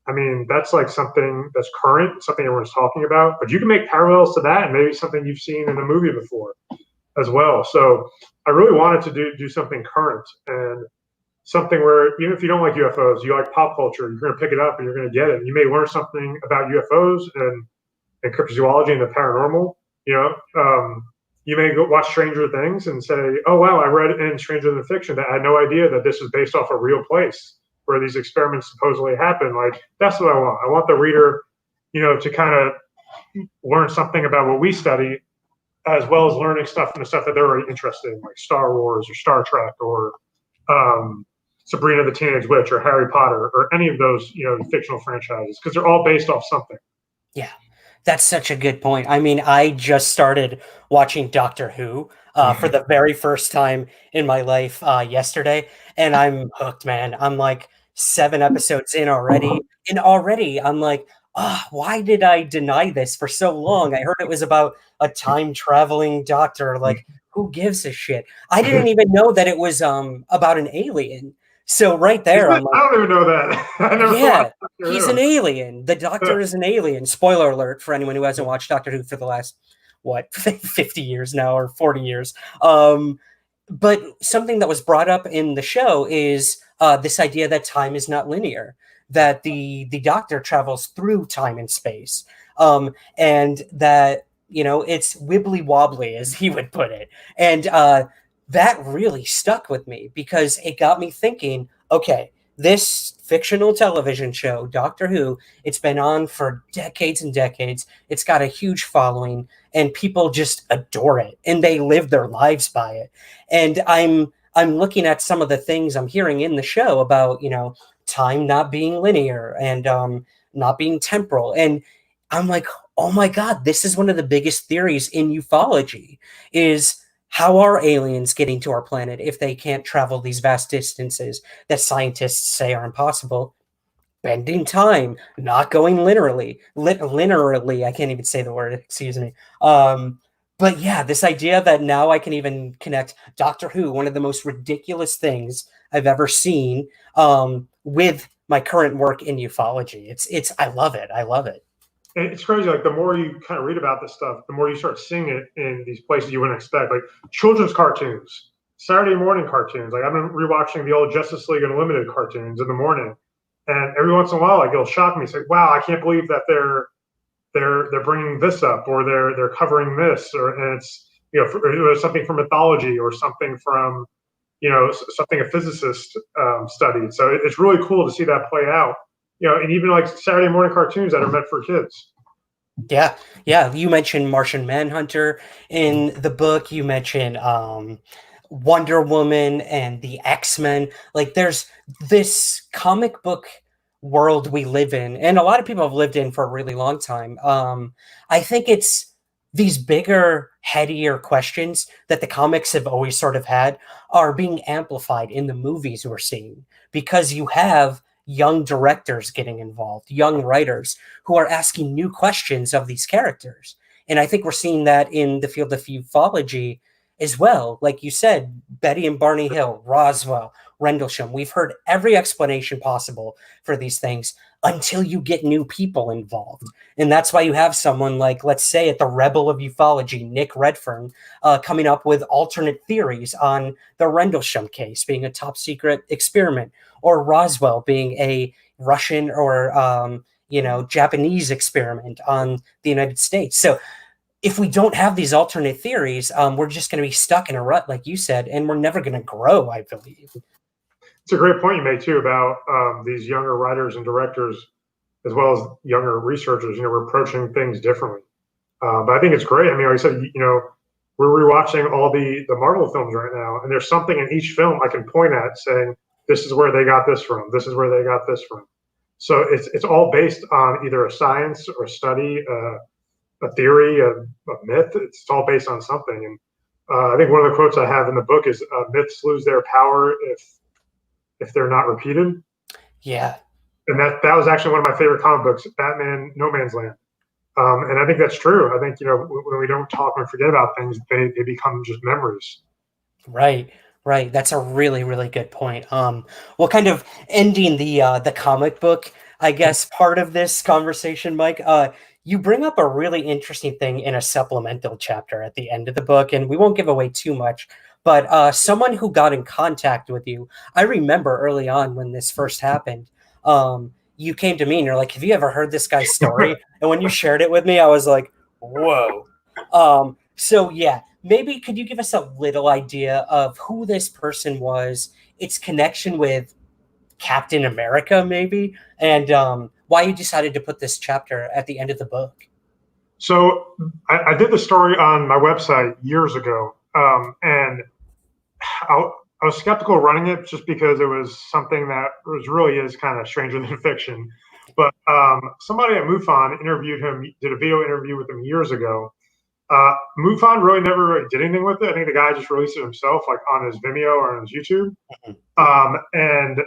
I mean, that's like something that's current, something everyone's talking about, but you can make parallels to that and maybe something you've seen in a movie before as well. So I really wanted to do something current and something where even if you don't like UFOs, you like pop culture, you're going to pick it up and you're going to get it. And you may learn something about UFOs and cryptozoology and the paranormal. You may go watch Stranger Things and say, oh, wow, I read in Stranger Than Fiction that I had no idea that this is based off a real place where these experiments supposedly happen. Like, that's what I want. I want the reader, to kind of learn something about what we study, as well as learning stuff from the stuff that they're already interested in, like Star Wars or Star Trek or Sabrina the Teenage Witch or Harry Potter or any of those, fictional franchises, because they're all based off something. Yeah, that's such a good point. I mean, I just started watching Doctor Who for the very first time in my life yesterday, and I'm hooked, man. I'm like 7 episodes in already, and already I'm like, why did I deny this for so long? I heard it was about a time-traveling doctor. Like, who gives a shit? I didn't even know that it was about an alien. So right there, I'm like, I don't even know that. I never yeah, thought he's an alien. The Doctor is an alien. Spoiler alert for anyone who hasn't watched Doctor Who for the last, 50 years now or 40 years. But something that was brought up in the show is this idea that time is not linear, that the Doctor travels through time and space, and that, it's wibbly wobbly, as he would put it. And that really stuck with me because it got me thinking, okay, this fictional television show, Doctor Who, it's been on for decades and decades. It's got a huge following and people just adore it and they live their lives by it. And I'm looking at some of the things I'm hearing in the show about, time not being linear and not being temporal. And I'm like, oh my God, this is one of the biggest theories in ufology is, how are aliens getting to our planet if they can't travel these vast distances that scientists say are impossible? Bending time, not going linearly. I can't even say the word, excuse me. But yeah, this idea that now I can even connect Doctor Who, one of the most ridiculous things I've ever seen, with my current work in ufology. I love it. I love it. And it's crazy. Like, the more you kind of read about this stuff, the more you start seeing it in these places you wouldn't expect, like children's cartoons, Saturday morning cartoons. Like, I've been rewatching the old Justice League Unlimited cartoons in the morning, and every once in a while, like, it'll shock me. It's like, wow, I can't believe that they're bringing this up, or they're covering this, and it's something from mythology or something from something a physicist studied. So it's really cool to see that play out. And even like Saturday morning cartoons that are meant for kids. Yeah, yeah. You mentioned Martian Manhunter in the book. You mentioned Wonder Woman and the X-Men. Like, there's this comic book world we live in, and a lot of people have lived in for a really long time. I think it's these bigger, headier questions that the comics have always sort of had are being amplified in the movies we're seeing because you have young directors getting involved, young writers who are asking new questions of these characters. And I think we're seeing that in the field of ufology as well. Like you said, Betty and Barney Hill, Roswell, Rendlesham. We've heard every explanation possible for these things until you get new people involved. And that's why you have someone like, let's say, at the Rebel of Ufology, Nick Redfern, coming up with alternate theories on the Rendlesham case being a top secret experiment, or Roswell being a Russian or Japanese experiment on the United States. So if we don't have these alternate theories, we're just going to be stuck in a rut, like you said, and we're never going to grow, I believe. It's a great point you made too about these younger writers and directors, as well as younger researchers. We're approaching things differently. But I think it's great. I mean, like I said, we're rewatching all the Marvel films right now, and there's something in each film I can point at saying, this is where they got this from. This is where they got this from. So it's all based on either a science or a study, a theory, a myth. It's all based on something. And I think one of the quotes I have in the book is myths lose their power if they're not repeated. Yeah. And that was actually one of my favorite comic books, Batman No Man's Land. And I think that's true. I think, when we don't talk and forget about things, they become just memories. Right, right. That's a really, really good point. Well, kind of ending the comic book, I guess, part of this conversation, Mike. You bring up a really interesting thing in a supplemental chapter at the end of the book, and we won't give away too much. But someone who got in contact with you, I remember early on when this first happened. You came to me and you're like, "Have you ever heard this guy's story?" And when you shared it with me, I was like, "Whoa!" So yeah, maybe could you give us a little idea of who this person was, its connection with Captain America, maybe, and why you decided to put this chapter at the end of the book? So I did the story on my website years ago, and I, I was skeptical running it just because it was something that really is kind of stranger than fiction. But somebody at MUFON interviewed him, did a video interview with him years ago. MUFON really never really did anything with it. I think the guy just released it himself, like on his Vimeo or on his YouTube. And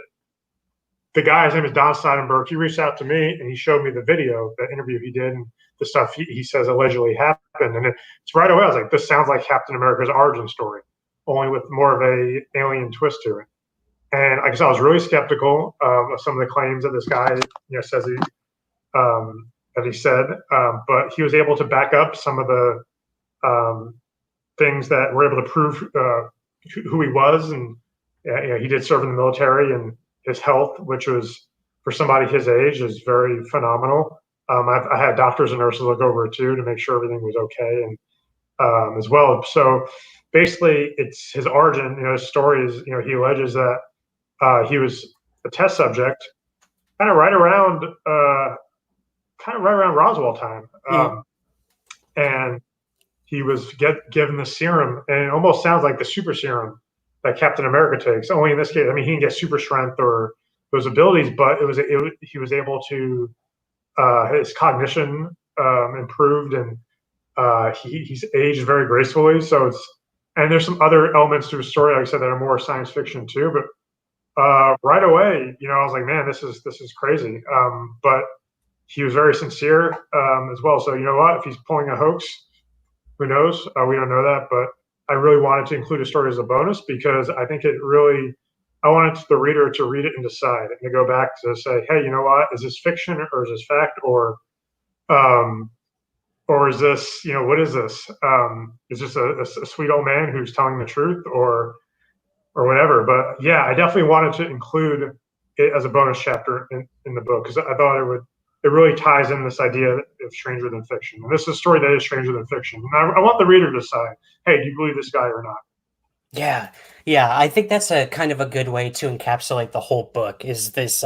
the guy, his name is Don Seidenberg. He reached out to me and he showed me the video, the interview he did, and the stuff he says allegedly happened. And it's right away, I was like, this sounds like Captain America's origin story, only with more of a alien twist to it. And I guess I was really skeptical of some of the claims that this guy, says that he said, but he was able to back up some of the things that were able to prove who he was, and he did serve in the military, and his health, which was for somebody his age, is very phenomenal. I had doctors and nurses look over it too to make sure everything was okay, and as well. So basically, it's his origin. His story is, he alleges that he was a test subject, kind of right around Roswell time, and he was given the serum, and it almost sounds like the super serum that Captain America takes. Only in this case, I mean, he didn't get super strength or those abilities, but he was able to his cognition improved, and he's aged very gracefully. So and there's some other elements to his story, like I said, that are more science fiction too. But right away, I was like, man, this is crazy. But he was very sincere as well. So you know what? If he's pulling a hoax, who knows? We don't know that, but I really wanted to include a story as a bonus because I think I wanted the reader to read it and decide, and to go back to say, hey, you know what? Is this fiction or is this fact, or is this, what is this? Is this a sweet old man who's telling the truth, or whatever? But yeah, I definitely wanted to include it as a bonus chapter in the book because I thought it really ties in this idea of stranger than fiction. And this is a story that is stranger than fiction. And I want the reader to decide, hey, do you believe this guy or not? Yeah, yeah, I think that's a kind of a good way to encapsulate the whole book is this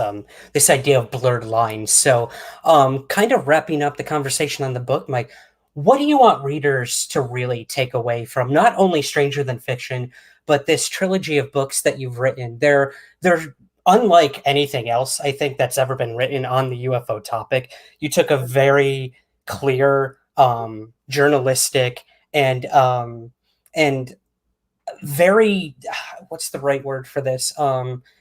idea of blurred lines. So, kind of wrapping up the conversation on the book, Mike, what do you want readers to really take away from not only Stranger Than Fiction, but this trilogy of books that you've written? They're unlike anything else I think that's ever been written on the UFO topic. You took a very clear, journalistic and very what's the right word for this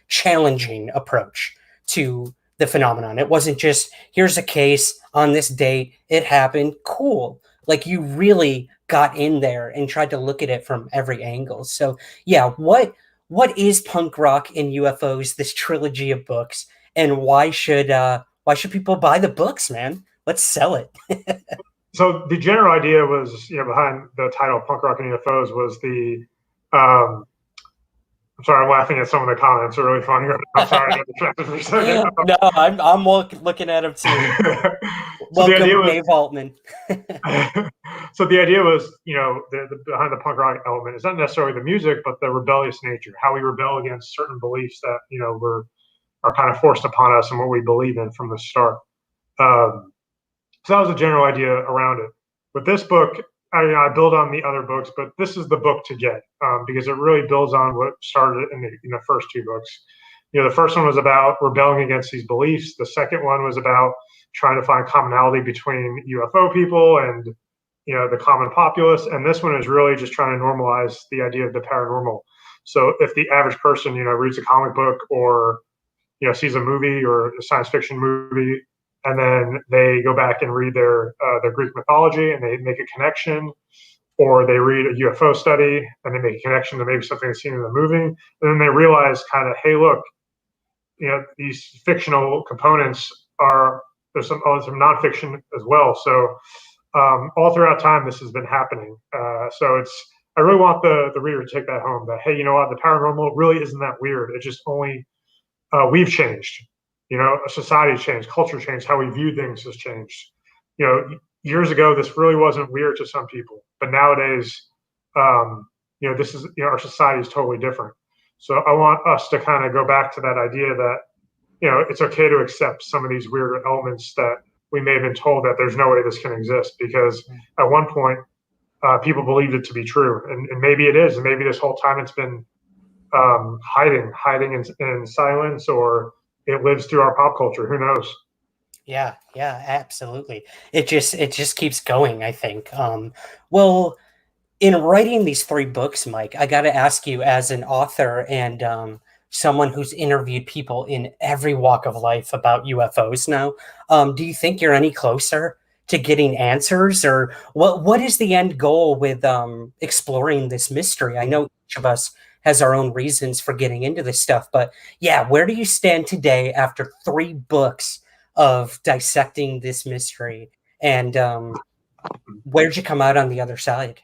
challenging approach to the phenomenon. It wasn't just here's a case on this date, it happened, cool. Like you really got in there and tried to look at it from every angle. So yeah, what is punk rock and UFOs, this trilogy of books, and why should people buy the books, man? Let's sell it. So the general idea was, behind the title "Punk Rock and UFOs" was the um, I'm sorry, I'm laughing at some of the comments. They're really funny. I'm sorry, I got distracted for a second. No, I'm looking at him too. So the idea Welcome, was, Dave Altman. so the idea was, the behind the punk rock element is not necessarily the music, but the rebellious nature, how we rebel against certain beliefs that are kind of forced upon us and what we believe in from the start. So that was the general idea around it. With this book, I build on the other books, but this is the book to get because it really builds on what started in the first two books. You know, the first one was about rebelling against these beliefs. The second one was about trying to find commonality between UFO people and, you know, the common populace. And this one is really just trying to normalize the idea of the paranormal. So if the average person, you know, reads a comic book or, you know, sees a movie or a science fiction movie, and then they go back and read their Greek mythology and they make a connection, or they read a UFO study and they make a connection to maybe something they've seen in the movie, and then they realize kind of, hey, look, you know, these fictional components are, there's some nonfiction as well. So all throughout time, this has been happening. So I really want the reader to take that home, that, hey, you know what, the paranormal really isn't that weird. It just only, we've changed, you know, society changed, culture changed, how we view things has changed. You know, years ago, this really wasn't weird to some people, but nowadays, you know, this is, you know, our society is totally different. So I want us to kind of go back to that idea that, you know, it's okay to accept some of these weird elements that we may have been told that there's no way this can exist, because at one point people believed it to be true, and maybe it is, and maybe this whole time it's been hiding in silence, or it lives through our pop culture. Who knows? Yeah, yeah, absolutely. It just keeps going, I think. Well, in writing these three books, Mike, I got to ask you, as an author and someone who's interviewed people in every walk of life about UFOs now, do you think you're any closer to getting answers, or what is the end goal with exploring this mystery? I know each of us has our own reasons for getting into this stuff, but yeah, where do you stand today after three books of dissecting this mystery, and where'd you come out on the other side?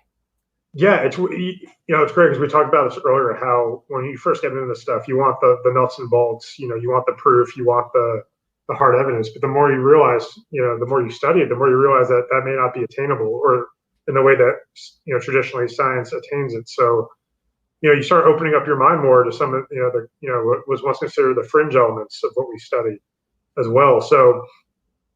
Yeah, you know, it's great because we talked about this earlier. How when you first get into this stuff, you want the nuts and bolts. You know, you want the proof, you want the hard evidence. But the more you realize, you know, the more you study it, the more you realize that that may not be attainable, or in the way that, you know, traditionally science attains it. So, you know, you start opening up your mind more to some of, you know, the, you know, what was once considered the fringe elements of what we study as well. So,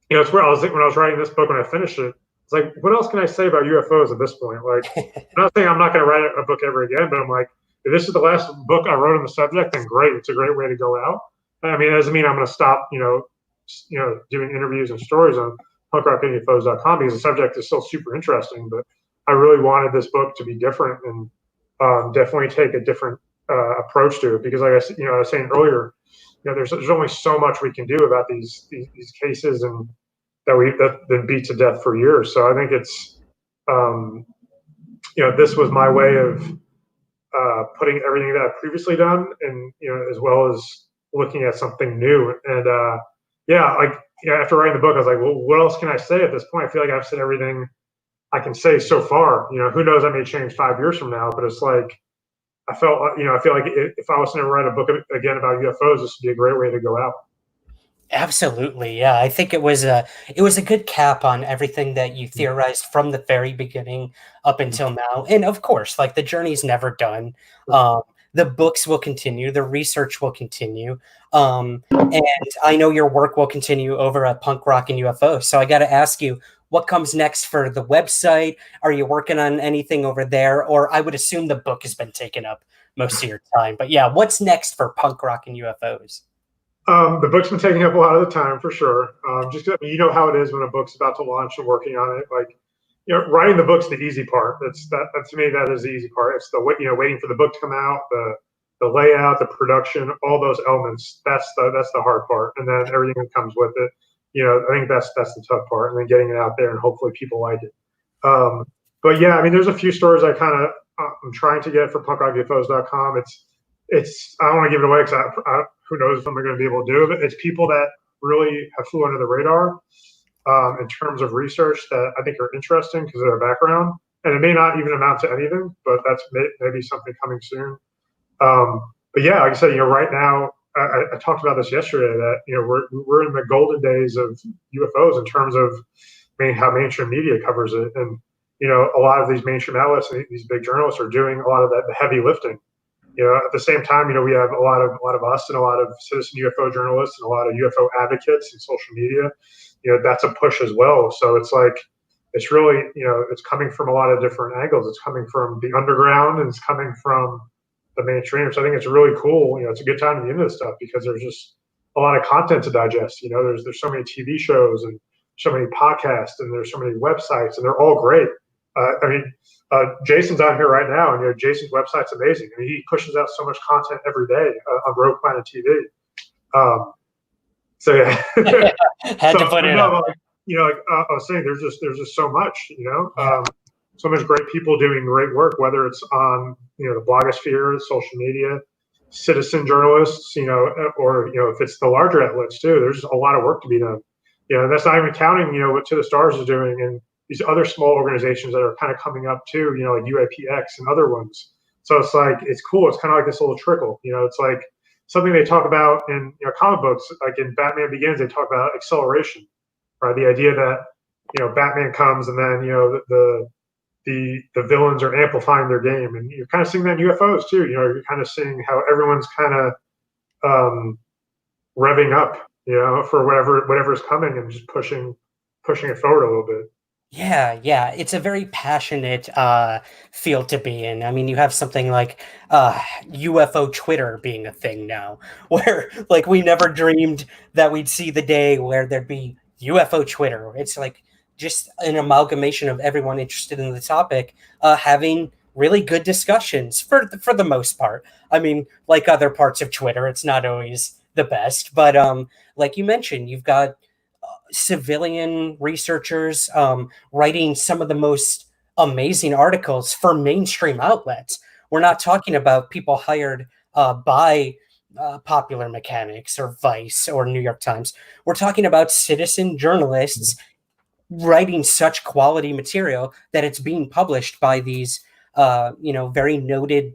you know, it's where I was, when I was writing this book, when I finished it, it's like, what else can I say about UFOs at this point? Like, I'm not saying I'm not going to write a book ever again, but I'm like, if this is the last book I wrote on the subject, then great. It's a great way to go out. I mean, it doesn't mean I'm going to stop, you know, doing interviews and stories on punkrockandufos.com, because the subject is still super interesting. But I really wanted this book to be different, and definitely take a different approach to it, because, like you know, I was saying earlier, you know, there's only so much we can do about these cases, and that's been beat to death for years. So I think it's, you know, this was my way of putting everything that I've previously done, and, you know, as well as looking at something new. And yeah, like, you know, after writing the book, I was like, well, what else can I say at this point? I feel like I've said everything I can say so far. You know, who knows? I may change 5 years from now, but it's like, I felt, you know, I feel like if I was to write a book again about UFOs, this would be a great way to go out. Absolutely, yeah. I think it was a good cap on everything that you theorized from the very beginning up until now. And of course, like, the journey's never done. The books will continue, the research will continue, and I know your work will continue over at Punk Rock and UFO. So I got to ask you, what comes next for the website? Are you working on anything over there? Or I would assume the book has been taken up most of your time. But yeah, what's next for Punk Rock and UFOs? The book's been taking up a lot of the time, for sure. Just, I mean, you know how it is when a book's about to launch and working on it. Like, you know, writing the book's the easy part. That to me, that is the easy part. It's the, you know, waiting for the book to come out, the layout, the production, all those elements. That's the hard part, and then everything that comes with it. You know, I think that's the tough part, and then getting it out there and hopefully people like it. But yeah, I mean, there's a few stories I kind of, I'm trying to get for punkrockufos.com. It's I don't want to give it away, because who knows if I'm going to be able to do it. It's people that really have flew under the radar in terms of research that I think are interesting because of their background. And it may not even amount to anything, but that's maybe something coming soon. But yeah, like I said, you know, right now, I talked about this yesterday, that, you know, we're in the golden days of UFOs in terms of, I mean, how mainstream media covers it. And, you know, a lot of these mainstream outlets and these big journalists are doing a lot of the heavy lifting. You know, at the same time, you know, we have a lot of us and a lot of citizen UFO journalists and a lot of UFO advocates and social media. You know, that's a push as well. So it's like, it's really, you know, it's coming from a lot of different angles. It's coming from the underground, and it's coming from, the mainstream. So I think it's really cool. You know, it's a good time to be into this stuff because there's just a lot of content to digest. You know, there's so many TV shows and so many podcasts and there's so many websites and they're all great. I mean, Jason's on here right now, and you know, Jason's website's amazing. I mean, he pushes out so much content every day on Rogue Planet TV. So yeah, Had to put it up. like, you know, like I was saying, there's just so much, you know, so much great people doing great work, whether it's on, you know, the blogosphere, social media, citizen journalists, you know, or, you know, if it's the larger outlets too, there's a lot of work to be done. You know, that's not even counting, you know, what To the Stars is doing and these other small organizations that are kind of coming up too, you know, like UAPX and other ones. So it's like, it's cool. It's kind of like this little trickle, you know, it's like something they talk about in, you know, comic books, like in Batman Begins, they talk about acceleration, right? The idea that, you know, Batman comes and then, you know, the villains are amplifying their game, and you're kind of seeing that in UFOs too. You know, you're kind of seeing how everyone's kind of revving up, you know, for whatever's coming, and just pushing it forward a little bit. Yeah, it's a very passionate field to be in. I mean, you have something like UFO Twitter being a thing now, where like we never dreamed that we'd see the day where there'd be UFO Twitter. It's like just an amalgamation of everyone interested in the topic having really good discussions for the most part. I mean, like other parts of Twitter, it's not always the best, but like you mentioned, you've got civilian researchers writing some of the most amazing articles for mainstream outlets. We're not talking about people hired by Popular Mechanics or Vice or New York Times. We're talking about citizen journalists writing such quality material that it's being published by these, you know, very noted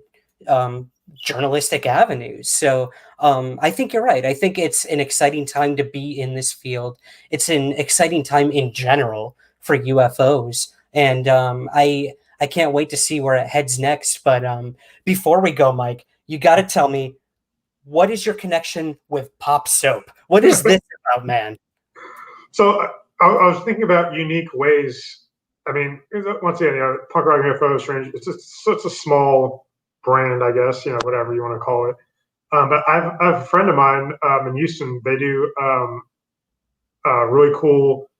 journalistic avenues. So I think you're right. I think it's an exciting time to be in this field. It's an exciting time in general for UFOs, and I can't wait to see where it heads next. But before we go, Mike, you got to tell me, what is your connection with Pop Soap? What is this about, man? So I was thinking about unique ways. I mean, once again, you know, punk rock UFO strange. It's just such a small brand, I guess, you know, whatever you want to call it. But I have a friend of mine in Houston. They do really cool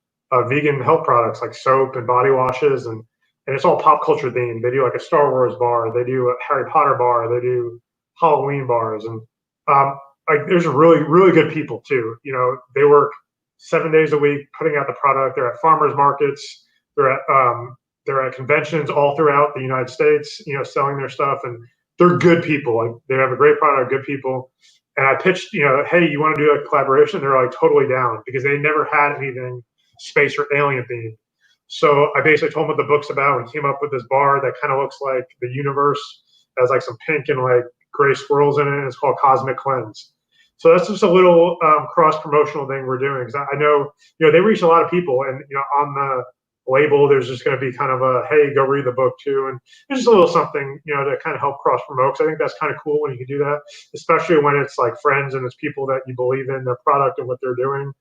vegan health products like soap and body washes, and it's all pop culture themed. They do like a Star Wars bar. They do a Harry Potter bar. They do Halloween bars, and like there's really good people too. You know, they work 7 days a week putting out the product. They're at farmers markets. They're at conventions all throughout the United States. You know, selling their stuff, and they're good people. Like they have a great product, good people. And I pitched, you know, hey, you want to do a collaboration? They're like totally down because they never had anything space or alien themed. So I basically told them what the book's about and came up with this bar that kind of looks like the universe. It has like some pink and like gray swirls in it. And it's called Cosmic Cleanse. So that's just a little cross promotional thing we're doing. Because I know, you know, they reach a lot of people, and you know, on the label, there's just going to be kind of a, hey, go read the book too, and it's just a little something, you know, to kind of help cross promote. I think that's kind of cool when you can do that, especially when it's like friends and it's people that you believe in their product and what they're doing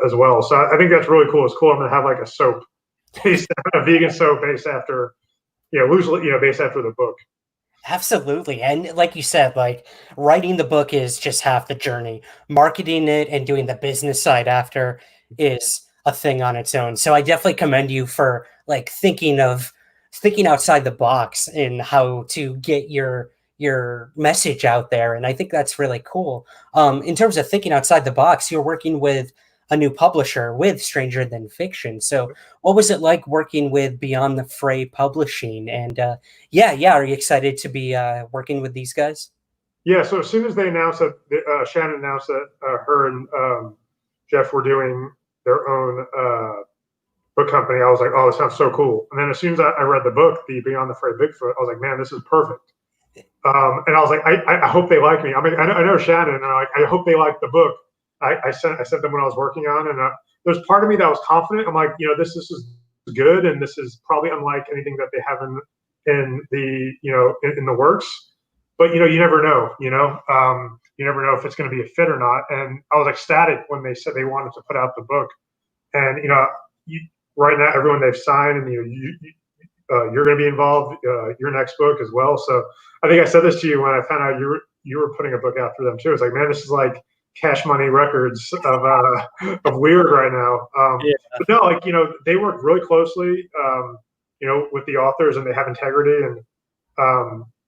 as well. So I think that's really cool. It's cool. I'm going to have like a soap based, a vegan soap based after, you know, loosely, you know, based after the book. Absolutely. And like you said, like writing the book is just half the journey. Marketing it and doing the business side after is a thing on its own. So I definitely commend you for like thinking outside the box in how to get your message out there. And I think that's really cool. In terms of thinking outside the box, you're working with a new publisher with Stranger Than Fiction. So what was it like working with Beyond the Fray Publishing? And yeah, are you excited to be working with these guys? Yeah. So as soon as they announced that, Shannon announced that her and Jeff were doing their own book company, I was like, oh, this sounds so cool. And then as soon as I read the book, the Beyond the Fray Bigfoot, I was like, man, this is perfect. And I was like, I hope they like me. I mean, I know Shannon, and I hope they like the book. I sent them when I was working on, and there's part of me that was confident. I'm like, you know, this is good, and this is probably unlike anything that they have in the, you know, in the works. But you know, you never know. You never know if it's going to be a fit or not. And I was ecstatic when they said they wanted to put out the book. And you know, right now, everyone they've signed, and you're going to be involved, your next book as well. So I think I said this to you when I found out you were putting a book out for them too. It's like, man, this is like Cash Money Records of weird right now. Yeah. But no, like, they work really closely, with the authors, and they have integrity. And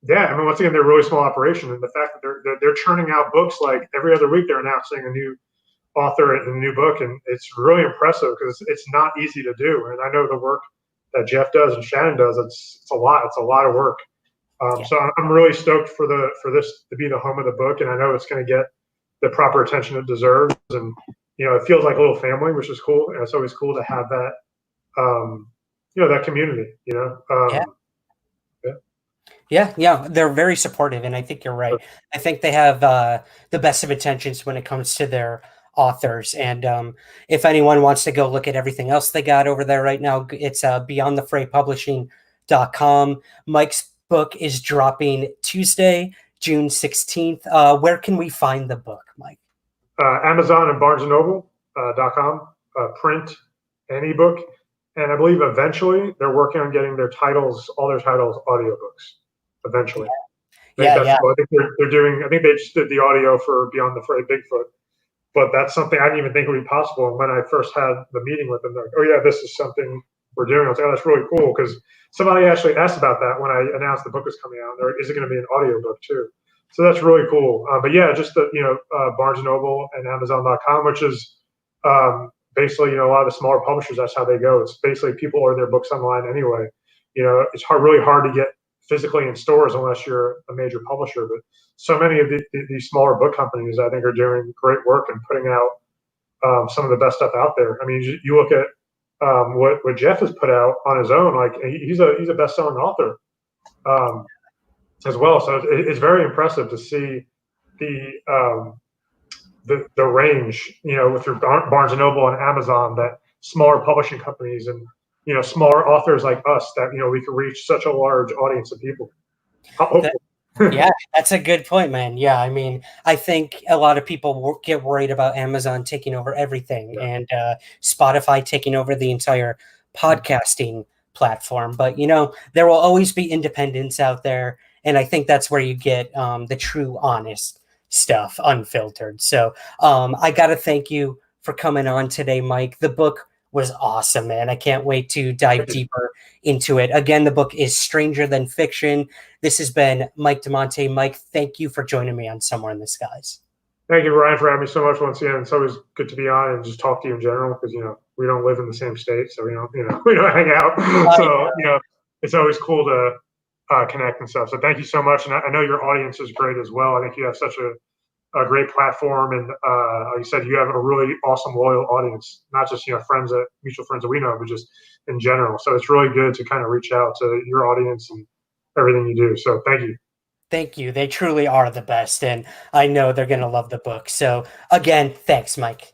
yeah, I mean, once again, they're a really small operation, and the fact that they're churning out books like every other week, they're announcing a new author and a new book, and it's really impressive because it's not easy to do. And I know the work that Jeff does and Shannon does, it's a lot. It's a lot of work. Yeah. So I'm really stoked for this to be the home of the book, and I know it's going to get the proper attention it deserves. And it feels like a little family, which is cool. And it's always cool to have that, that community. Yeah, they're very supportive, and I think you're right. I think they have the best of intentions when it comes to their authors. And if anyone wants to go look at everything else they got over there right now, it's beyondthefraypublishing.com. Mike's book is dropping Tuesday, June 16th. Where can we find the book, Mike? Amazon and BarnesandNoble.com, print and ebook. And I believe eventually they're working on getting all their titles audiobooks. Eventually. Yeah. I think they're doing. I think they just did the audio for Beyond the Fray Bigfoot, but that's something I didn't even think would be possible. And when I first had the meeting with them, they're like, "Oh yeah, this is something we're doing." I was like, "Oh, that's really cool," because somebody actually asked about that when I announced the book was coming out. They're like, "Is it going to be an audio book too?" So that's really cool. But yeah, just Barnes and Noble and Amazon.com, which is basically a lot of the smaller publishers. That's how they go. It's basically people order their books online anyway. It's really hard to get physically in stores unless you're a major publisher. But so many of these smaller book companies, I think, are doing great work and putting out some of the best stuff out there. I mean, you look at what Jeff has put out on his own. Like he's a best-selling author as well. So it's very impressive to see the range, with Barnes and Noble and Amazon, that smaller publishing companies and smaller authors like us, that we can reach such a large audience of people. Yeah, that's a good point, man. Yeah, I mean, I think a lot of people get worried about Amazon taking over everything, and Spotify taking over the entire podcasting platform. But there will always be independents out there, and I think that's where you get the true, honest stuff, unfiltered. So I got to thank you for coming on today, Mike. The book was awesome, man. I can't wait to dive deeper into it. Again, the book is Stranger Than Fiction. This has been Mike Damante. Mike, thank you for joining me on Somewhere in the Skies. Thank you, Ryan, for having me so much once again. It's always good to be on and just talk to you in general, because we don't live in the same state, so we don't hang out. So it's always cool to connect and stuff. So thank you so much, and I know your audience is great as well. I think you have such a great platform, and like you said, you have a really awesome, loyal audience, not just mutual friends that we know, but just in general. So it's really good to kind of reach out to your audience and everything you do. So thank you. Thank you. They truly are the best, and I know they're going to love the book. So again, thanks, Mike.